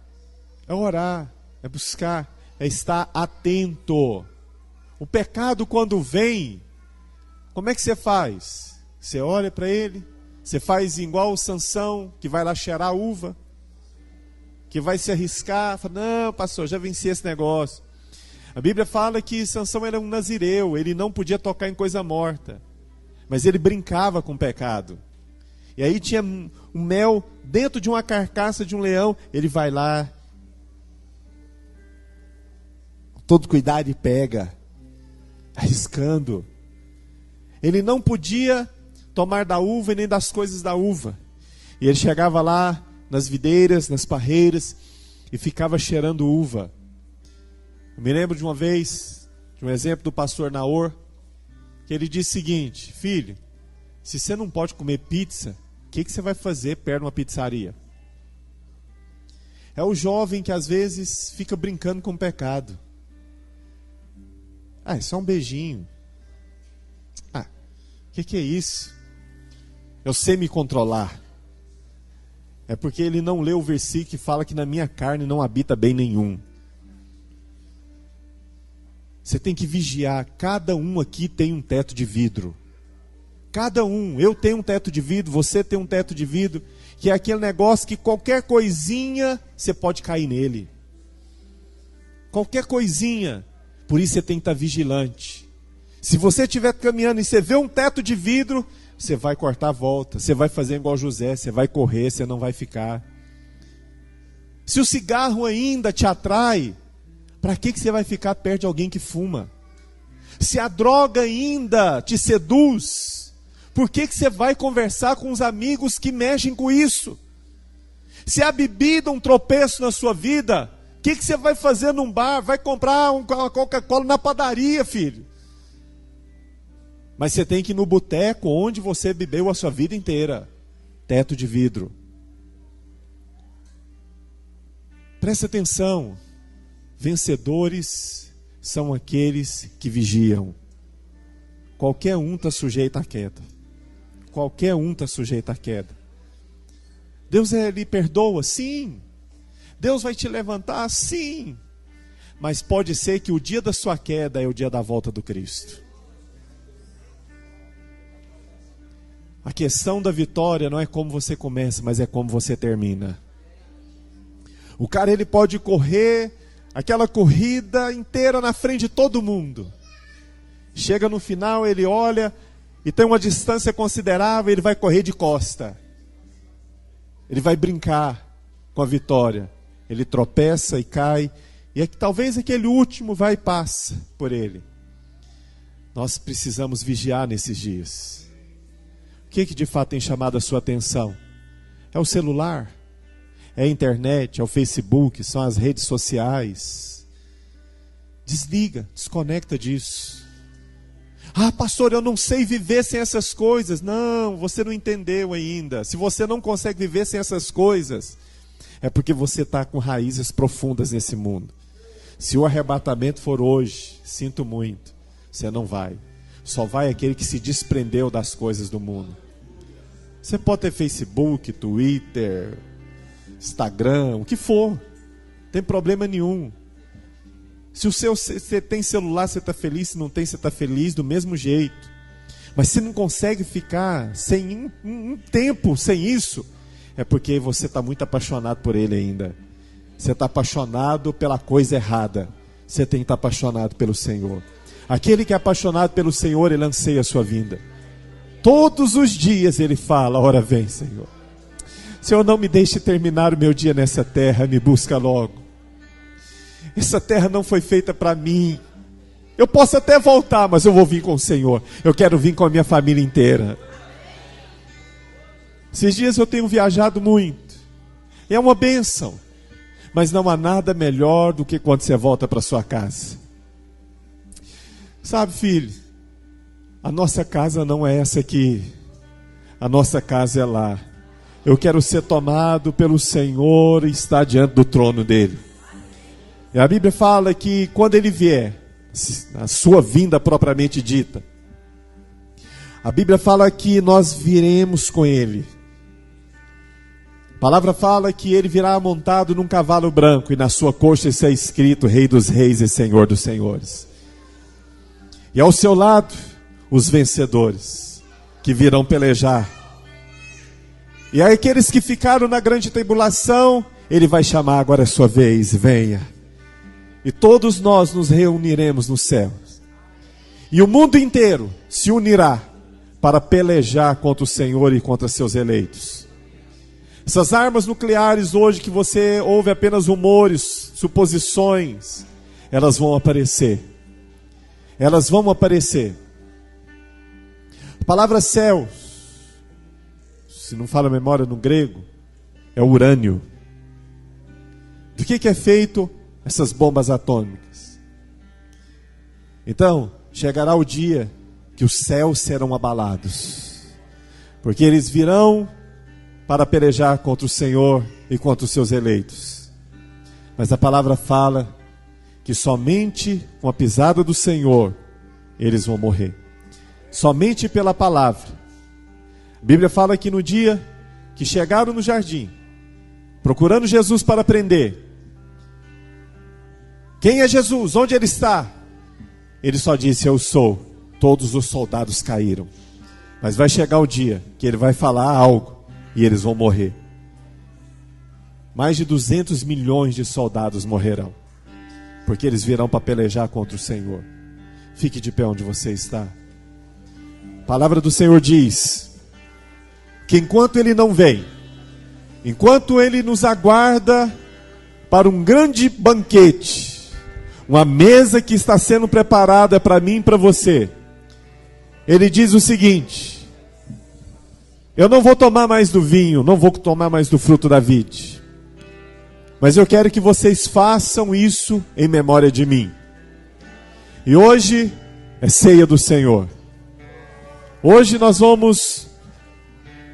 É orar, é buscar, é estar atento. O pecado, quando vem, como é que você faz? Você olha para ele, você faz igual o Sansão, que vai lá cheirar a uva, que vai se arriscar, fala, não, pastor, já venci esse negócio. A Bíblia fala que Sansão era um nazireu, ele não podia tocar em coisa morta, mas ele brincava com o pecado. E aí tinha um mel dentro de uma carcaça de um leão, ele vai lá todo cuidado e pega, arriscando. Ele não podia tomar da uva e nem das coisas da uva. E ele chegava lá nas videiras, nas parreiras, e ficava cheirando uva. Eu me lembro de uma vez, de um exemplo do pastor Naor, que ele disse o seguinte: filho, se você não pode comer pizza, o que você vai fazer perto de uma pizzaria? É o jovem que às vezes fica brincando com o pecado. É só um beijinho. O que é isso? Eu sei me controlar. É porque ele não leu o versículo que fala que na minha carne não habita bem nenhum. Você tem que vigiar. Cada um aqui tem um teto de vidro. Cada um. Eu tenho um teto de vidro, você tem um teto de vidro, que é aquele negócio que qualquer coisinha você pode cair nele. Qualquer coisinha. Por isso você tem que estar vigilante. Se você estiver caminhando e você vê um teto de vidro, você vai cortar a volta, você vai fazer igual José, você vai correr, você não vai ficar. Se o cigarro ainda te atrai, para que você vai ficar perto de alguém que fuma? Se a droga ainda te seduz, por que você vai conversar com os amigos que mexem com isso? Se a bebida um tropeço na sua vida, o que você vai fazer num bar? Vai comprar uma Coca-Cola na padaria, filho. Mas você tem que ir no boteco onde você bebeu a sua vida inteira. Teto de vidro. Presta atenção. Vencedores são aqueles que vigiam. Qualquer um está sujeito à queda. Qualquer um está sujeito à queda. Deus lhe perdoa? Sim. Deus vai te levantar? Sim. Mas pode ser que o dia da sua queda é o dia da volta do Cristo. A questão da vitória não é como você começa, mas é como você termina. O cara, ele pode correr aquela corrida inteira na frente de todo mundo. Chega no final, ele olha e tem uma distância considerável, ele vai correr de costa. Ele vai brincar com a vitória. Ele tropeça e cai, e é que talvez aquele último vai e passa por ele. Nós precisamos vigiar nesses dias. O que de fato tem chamado a sua atenção? É o celular? É a internet? É o Facebook? São as redes sociais? Desliga, desconecta disso. Ah, pastor, eu não sei viver sem essas coisas. Não, você não entendeu ainda. Se você não consegue viver sem essas coisas, é porque você está com raízes profundas nesse mundo. Se o arrebatamento for hoje, sinto muito, você não vai. Só vai aquele que se desprendeu das coisas do mundo. Você pode ter Facebook, Twitter, Instagram, o que for. Não tem problema nenhum. Se você tem celular, você está feliz. Se não tem, você está feliz do mesmo jeito. Mas se não consegue ficar sem um tempo sem isso, é porque você está muito apaixonado por ele ainda. Você está apaixonado pela coisa errada. Você tem que estar apaixonado pelo Senhor. Aquele que é apaixonado pelo Senhor, ele anseia a sua vinda. Todos os dias ele fala: ora vem, Senhor. Senhor, não me deixe terminar o meu dia nessa terra, me busca logo. Essa terra não foi feita para mim. Eu posso até voltar, mas eu vou vir com o Senhor. Eu quero vir com a minha família inteira. Esses dias eu tenho viajado muito. É uma bênção. Mas não há nada melhor do que quando você volta para sua casa. Sabe, filho, a nossa casa não é essa aqui. A nossa casa é lá. Eu quero ser tomado pelo Senhor e estar diante do trono dele. E a Bíblia fala que quando ele vier, a sua vinda propriamente dita, a Bíblia fala que nós viremos com ele. A palavra fala que ele virá montado num cavalo branco e na sua coxa está escrito Rei dos Reis e Senhor dos Senhores. E ao seu lado, os vencedores, que virão pelejar. E aí aqueles que ficaram na grande tribulação, ele vai chamar: agora é sua vez, venha. E todos nós nos reuniremos nos céus. E o mundo inteiro se unirá para pelejar contra o Senhor e contra seus eleitos. Essas armas nucleares hoje que você ouve apenas rumores, suposições, elas vão aparecer. Elas vão aparecer. A palavra céu, se não fala a memória no grego, é urânio. Do que é feito essas bombas atômicas? Então, chegará o dia que os céus serão abalados, porque eles virão para pelejar contra o Senhor e contra os seus eleitos. Mas a palavra fala que somente com a pisada do Senhor eles vão morrer. Somente pela palavra. A Bíblia fala que no dia que chegaram no jardim, procurando Jesus para prender, quem é Jesus? Onde ele está? Ele só disse, eu sou. Todos os soldados caíram. Mas vai chegar o dia que ele vai falar algo e eles vão morrer. Mais de 200 milhões de soldados morrerão, porque eles virão para pelejar contra o Senhor. Fique de pé onde você está. A palavra do Senhor diz que enquanto ele não vem, enquanto ele nos aguarda para um grande banquete, uma mesa que está sendo preparada para mim e para você, ele diz o seguinte: eu não vou tomar mais do vinho, não vou tomar mais do fruto da vide, mas eu quero que vocês façam isso em memória de mim. E hoje é ceia do Senhor. Hoje nós vamos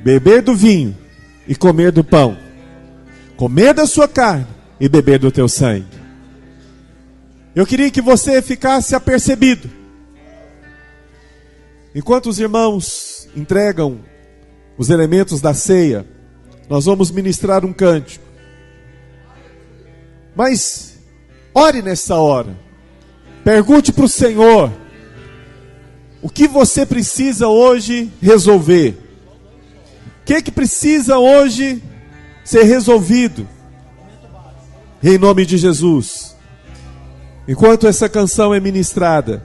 beber do vinho e comer do pão, comer da sua carne e beber do teu sangue. Eu queria que você ficasse apercebido. Enquanto os irmãos entregam os elementos da ceia, nós vamos ministrar um cântico. Mas ore nessa hora. Pergunte para o Senhor o que você precisa hoje resolver. O que precisa hoje ser resolvido? Em nome de Jesus. Enquanto essa canção é ministrada,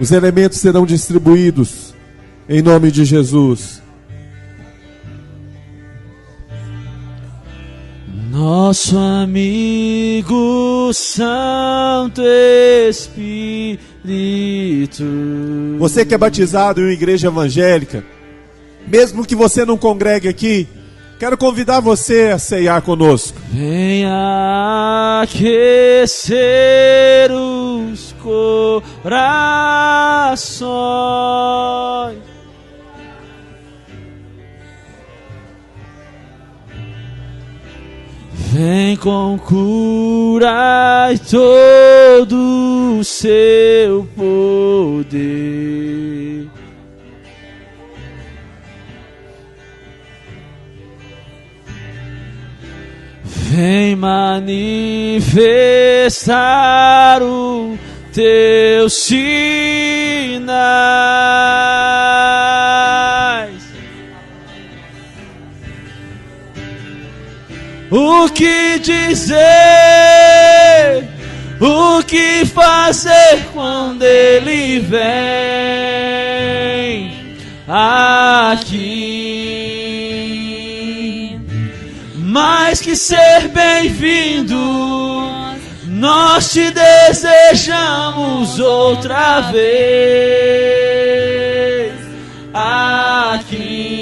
os elementos serão distribuídos em nome de Jesus. Nosso amigo Santo Espírito. Você que é batizado em uma igreja evangélica, mesmo que você não congregue aqui, quero convidar você a ceiar conosco. Venha aquecer os corações. Vem com cura e todo o seu poder. Vem manifestar o teus sinais. O que dizer, o que fazer quando ele vem aqui? Mais que ser bem-vindo, nós te desejamos outra vez aqui.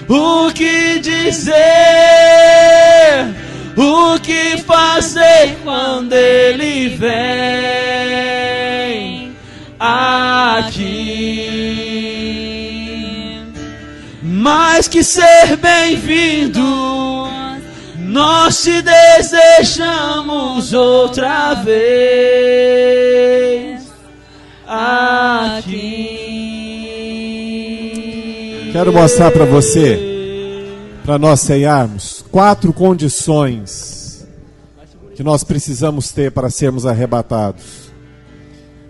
O que dizer, o que fazer quando ele vem aqui? Mais que ser bem-vindo, nós te desejamos outra vez aqui. Quero mostrar para você, para nós ceiarmos, 4 condições que nós precisamos ter para sermos arrebatados.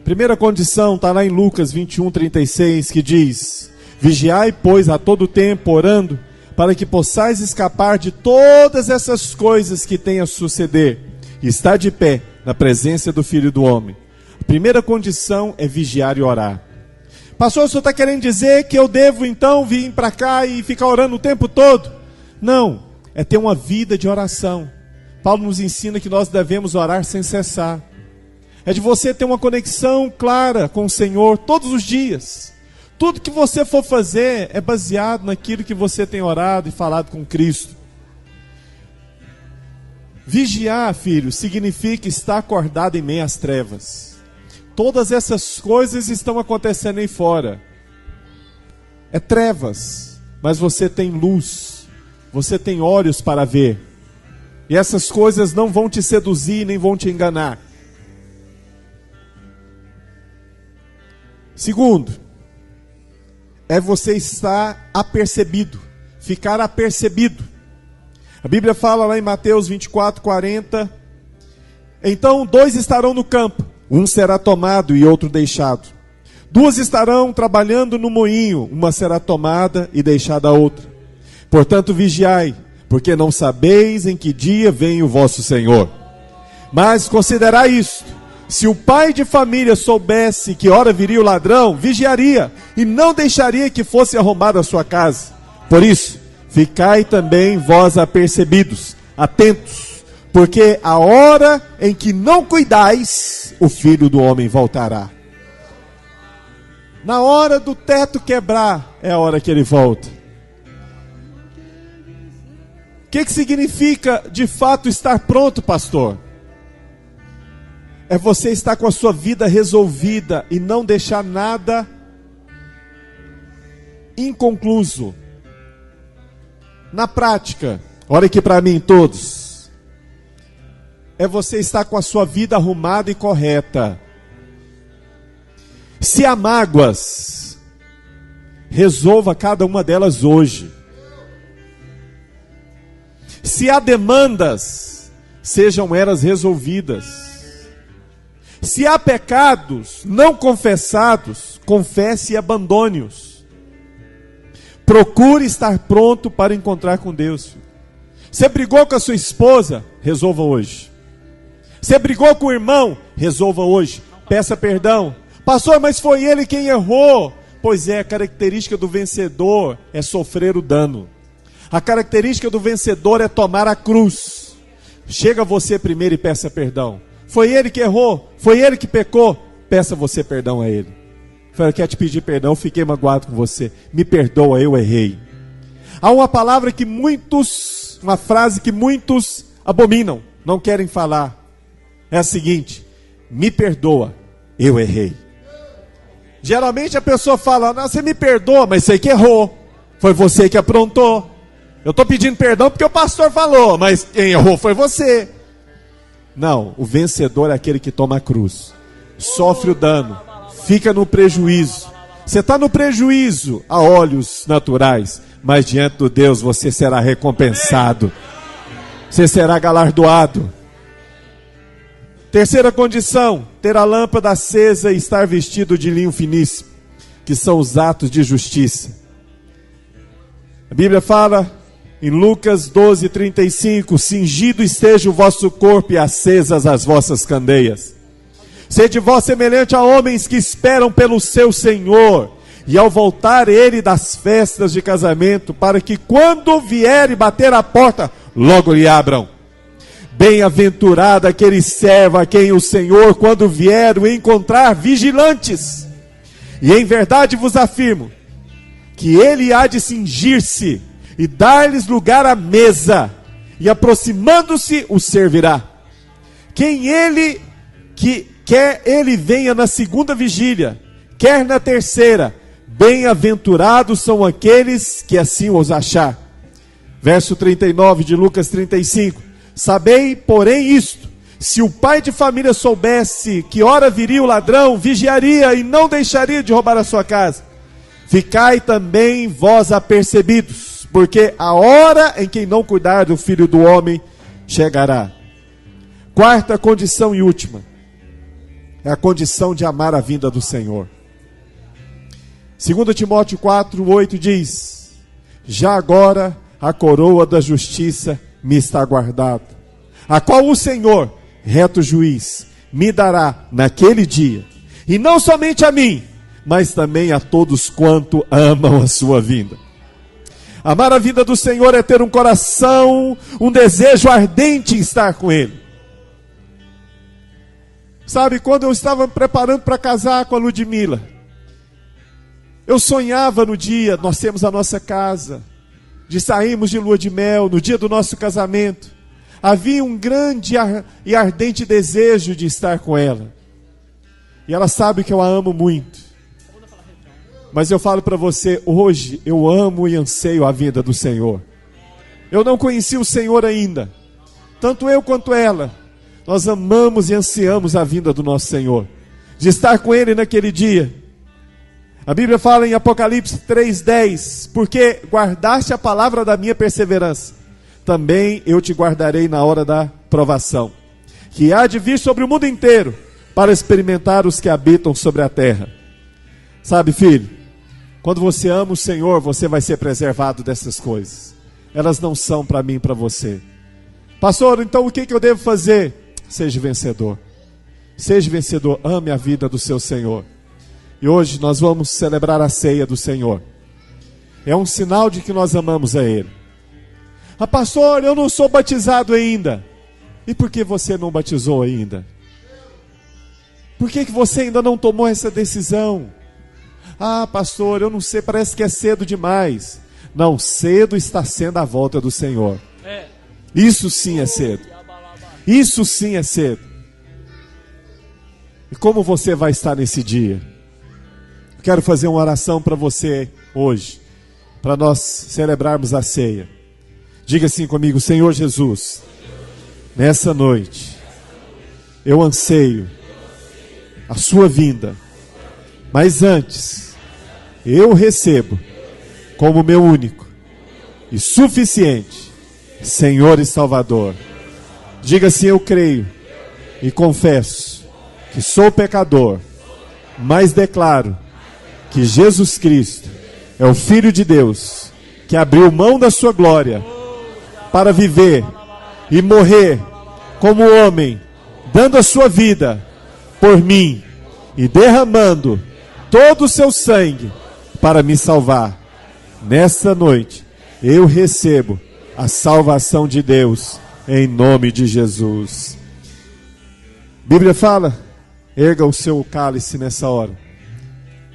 Primeira condição está lá em Lucas 21:36, que diz: vigiai, pois, a todo tempo, orando, para que possais escapar de todas essas coisas que têm a suceder, e estar de pé na presença do Filho do Homem. A primeira condição é vigiar e orar. Pastor, o senhor está querendo dizer que eu devo então vir para cá e ficar orando o tempo todo? Não, é ter uma vida de oração. Paulo nos ensina que nós devemos orar sem cessar. É de você ter uma conexão clara com o Senhor todos os dias. Tudo que você for fazer é baseado naquilo que você tem orado e falado com Cristo. Vigiar, filho, significa estar acordado em meio às trevas. Todas essas coisas estão acontecendo aí fora. É trevas, mas você tem luz. Você tem olhos para ver. E essas coisas não vão te seduzir, nem vão te enganar. Segundo, é você estar apercebido, ficar apercebido. A Bíblia fala lá em Mateus 24:40, então 2 estarão no campo, um será tomado e outro deixado. 2 estarão trabalhando no moinho, uma será tomada e deixada a outra. Portanto, vigiai, porque não sabeis em que dia vem o vosso Senhor. Mas considerai isto: se o pai de família soubesse que hora viria o ladrão, vigiaria e não deixaria que fosse arrombada a sua casa. Por isso, ficai também vós apercebidos, atentos, porque a hora em que não cuidais, o Filho do Homem voltará. Na hora do teto quebrar, é a hora que ele volta. O que significa de fato estar pronto, pastor? É você estar com a sua vida resolvida e não deixar nada inconcluso. Na prática, olha aqui para mim todos, é você estar com a sua vida arrumada e correta. Se há mágoas, resolva cada uma delas hoje. Se há demandas, sejam elas resolvidas. Se há pecados não confessados, confesse e abandone-os. Procure estar pronto para encontrar com Deus. Você brigou com a sua esposa? Resolva hoje. Você brigou com o irmão? Resolva hoje. Peça perdão. Pastor, mas foi ele quem errou. Pois é, a característica do vencedor é sofrer o dano. A característica do vencedor é tomar a cruz. Chega você primeiro e peça perdão. Foi ele que errou, foi ele que pecou, peça você perdão a ele. Eu quero te pedir perdão, eu fiquei magoado com você, me perdoa, eu errei. Há uma palavra que uma frase que muitos abominam, não querem falar. É a seguinte: me perdoa, eu errei. Geralmente a pessoa fala, não, você me perdoa, mas você que errou, foi você que aprontou. Eu estou pedindo perdão porque o pastor falou, mas quem errou foi você. Não, o vencedor é aquele que toma a cruz, sofre o dano, fica no prejuízo. Você está no prejuízo a olhos naturais, mas diante de Deus você será recompensado, você será galardoado. Terceira condição, ter a lâmpada acesa e estar vestido de linho finíssimo, que são os atos de justiça. A Bíblia fala em Lucas 12:35, cingido esteja o vosso corpo e acesas as vossas candeias. Sede vós semelhante a homens que esperam pelo seu Senhor, e ao voltar ele das festas de casamento, para que quando vier e bater a porta, logo lhe abram. Bem-aventurado aquele servo a quem o Senhor, quando vier, o encontrar vigilantes. E em verdade vos afirmo, que ele há de cingir-se e dar-lhes lugar à mesa, e aproximando-se o servirá. Quer ele venha na segunda vigília, quer na terceira, bem-aventurados são aqueles que assim os achar. Verso 39 de Lucas 35. Sabei, porém, isto: se o pai de família soubesse que hora viria o ladrão, vigiaria e não deixaria de roubar a sua casa. Ficai também vós apercebidos, porque a hora em que não cuidar do Filho do Homem chegará. Quarta condição e última, é a condição de amar a vinda do Senhor. 2 Timóteo 4:8 diz: já agora a coroa da justiça me está guardada, a qual o Senhor, reto juiz, me dará naquele dia, e não somente a mim, mas também a todos quanto amam a sua vinda. Amar a vida do Senhor é ter um coração, um desejo ardente em estar com Ele. Sabe, quando eu estava me preparando para casar com a Ludmila, eu sonhava no dia, nós temos a nossa casa, de sairmos de lua de mel, no dia do nosso casamento. Havia um grande e ardente desejo de estar com ela. E ela sabe que eu a amo muito. Mas eu falo para você, hoje eu amo e anseio a vinda do Senhor. Eu não conheci o Senhor ainda. Tanto eu quanto ela. Nós amamos e ansiamos a vinda do nosso Senhor. De estar com Ele naquele dia. A Bíblia fala em Apocalipse 3:10. Porque guardaste a palavra da minha perseverança, também eu te guardarei na hora da provação, que há de vir sobre o mundo inteiro, para experimentar os que habitam sobre a terra. Sabe, filho, quando você ama o Senhor, você vai ser preservado dessas coisas. Elas não são para mim e para você. Pastor, então o que eu devo fazer? Seja vencedor. Seja vencedor, ame a vida do seu Senhor. E hoje nós vamos celebrar a ceia do Senhor. É um sinal de que nós amamos a Ele. Ah, pastor, eu não sou batizado ainda. E por que você não batizou ainda? Por que você ainda não tomou essa decisão? Ah, pastor, eu não sei, parece que é cedo demais. Não, cedo está sendo a volta do Senhor. Isso sim é cedo. Isso sim é cedo. E como você vai estar nesse dia? Eu quero fazer uma oração para você hoje, para nós celebrarmos a ceia. Diga assim comigo: Senhor Jesus, nessa noite, eu anseio a sua vinda, mas antes, eu recebo como meu único e suficiente Senhor e Salvador. Diga assim: eu creio e confesso que sou pecador, mas declaro que Jesus Cristo é o Filho de Deus, que abriu mão da sua glória para viver e morrer como homem, dando a sua vida por mim e derramando todo o seu sangue para me salvar. Nesta noite eu recebo a salvação de Deus em nome de Jesus. A Bíblia fala, erga o seu cálice nessa hora,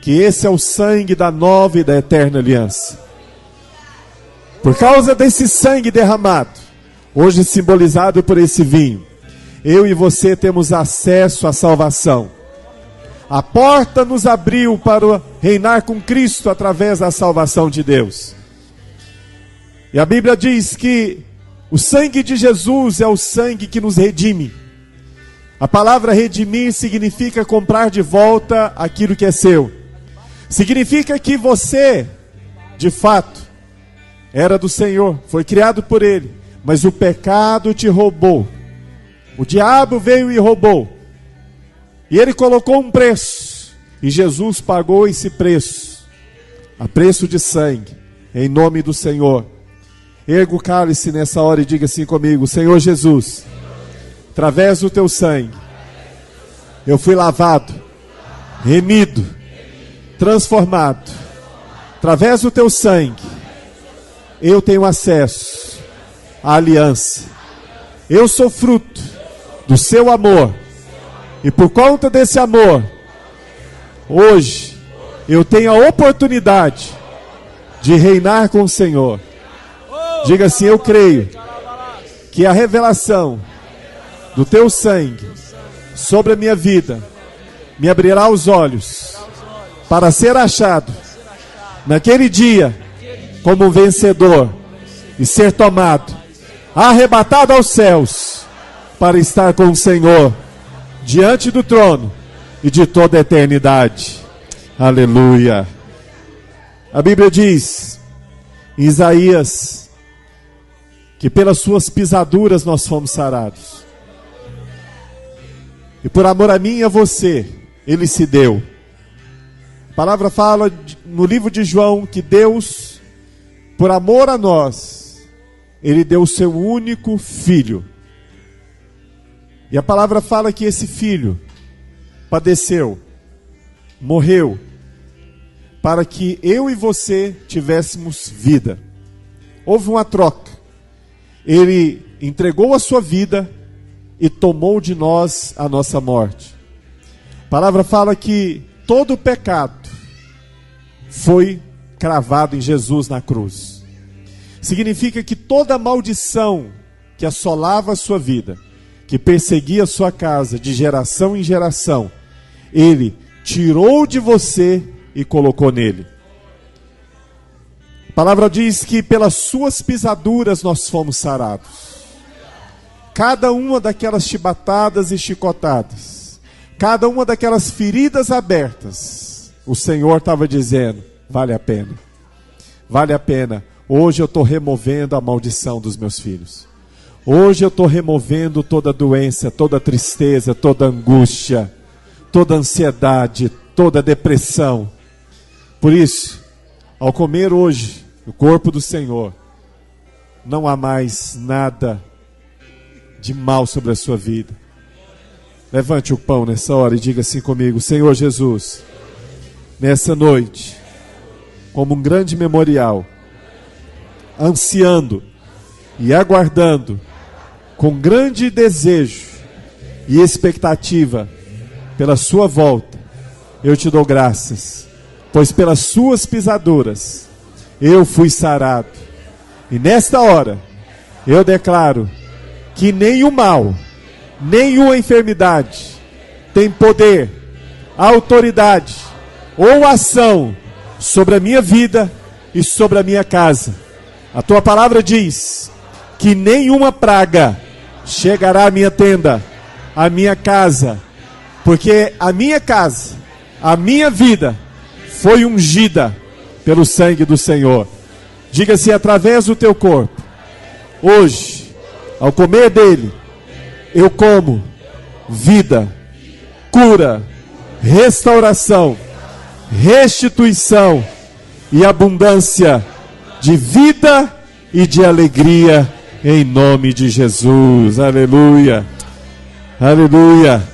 que esse é o sangue da nova e da eterna aliança. Por causa desse sangue derramado, hoje simbolizado por esse vinho, eu e você temos acesso à salvação. A porta nos abriu para reinar com Cristo através da salvação de Deus. E a Bíblia diz que o sangue de Jesus é o sangue que nos redime. A palavra redimir significa comprar de volta aquilo que é seu. Significa que você, de fato, era do Senhor, foi criado por Ele, mas o pecado te roubou. O diabo veio e roubou. E Ele colocou um preço, e Jesus pagou esse preço, a preço de sangue, em nome do Senhor. Erga o cálice nessa hora e diga assim comigo: Senhor Jesus, através do teu sangue, eu fui lavado, remido, transformado. Através do teu sangue, eu tenho acesso à aliança. Eu sou fruto do seu amor. E por conta desse amor, hoje, eu tenho a oportunidade de reinar com o Senhor. Diga assim: eu creio que a revelação do teu sangue sobre a minha vida me abrirá os olhos para ser achado naquele dia como um vencedor e ser tomado, arrebatado aos céus para estar com o Senhor diante do trono e de toda a eternidade. Aleluia. A Bíblia diz em Isaías que pelas suas pisaduras nós fomos sarados. E por amor a mim e a você, Ele se deu. A palavra fala no livro de João que Deus, por amor a nós, Ele deu o seu único filho. E a palavra fala que esse filho padeceu, morreu, para que eu e você tivéssemos vida. houve uma troca. Ele entregou a sua vida e tomou de nós a nossa morte. A palavra fala que todo o pecado foi cravado em Jesus na cruz. Significa que toda maldição que assolava a sua vida, que perseguia a sua casa de geração em geração, Ele tirou de você e colocou nele. A palavra diz que pelas suas pisaduras nós fomos sarados. Cada uma daquelas chibatadas e chicotadas, cada uma daquelas feridas abertas, o Senhor estava dizendo, vale a pena. Vale a pena. Hoje eu estou removendo a maldição dos meus filhos. Hoje eu estou removendo toda doença, toda tristeza, toda angústia, toda ansiedade, toda depressão. Por isso, ao comer hoje o corpo do Senhor, não há mais nada de mal sobre a sua vida. Levante o pão nessa hora e diga assim comigo: Senhor Jesus, nessa noite, como um grande memorial, ansiando e aguardando, com grande desejo e expectativa pela sua volta, eu te dou graças, pois pelas suas pisaduras eu fui sarado. E nesta hora eu declaro que nenhum mal, nenhuma enfermidade tem poder, autoridade ou ação sobre a minha vida e sobre a minha casa. A tua palavra diz que nenhuma praga chegará à minha tenda, à minha casa, porque a minha casa, a minha vida foi ungida pelo sangue do Senhor. Diga-se, através do teu corpo, hoje, ao comer dele, eu como vida, cura, restauração, restituição e abundância de vida e de alegria em nome de Jesus. Aleluia, aleluia.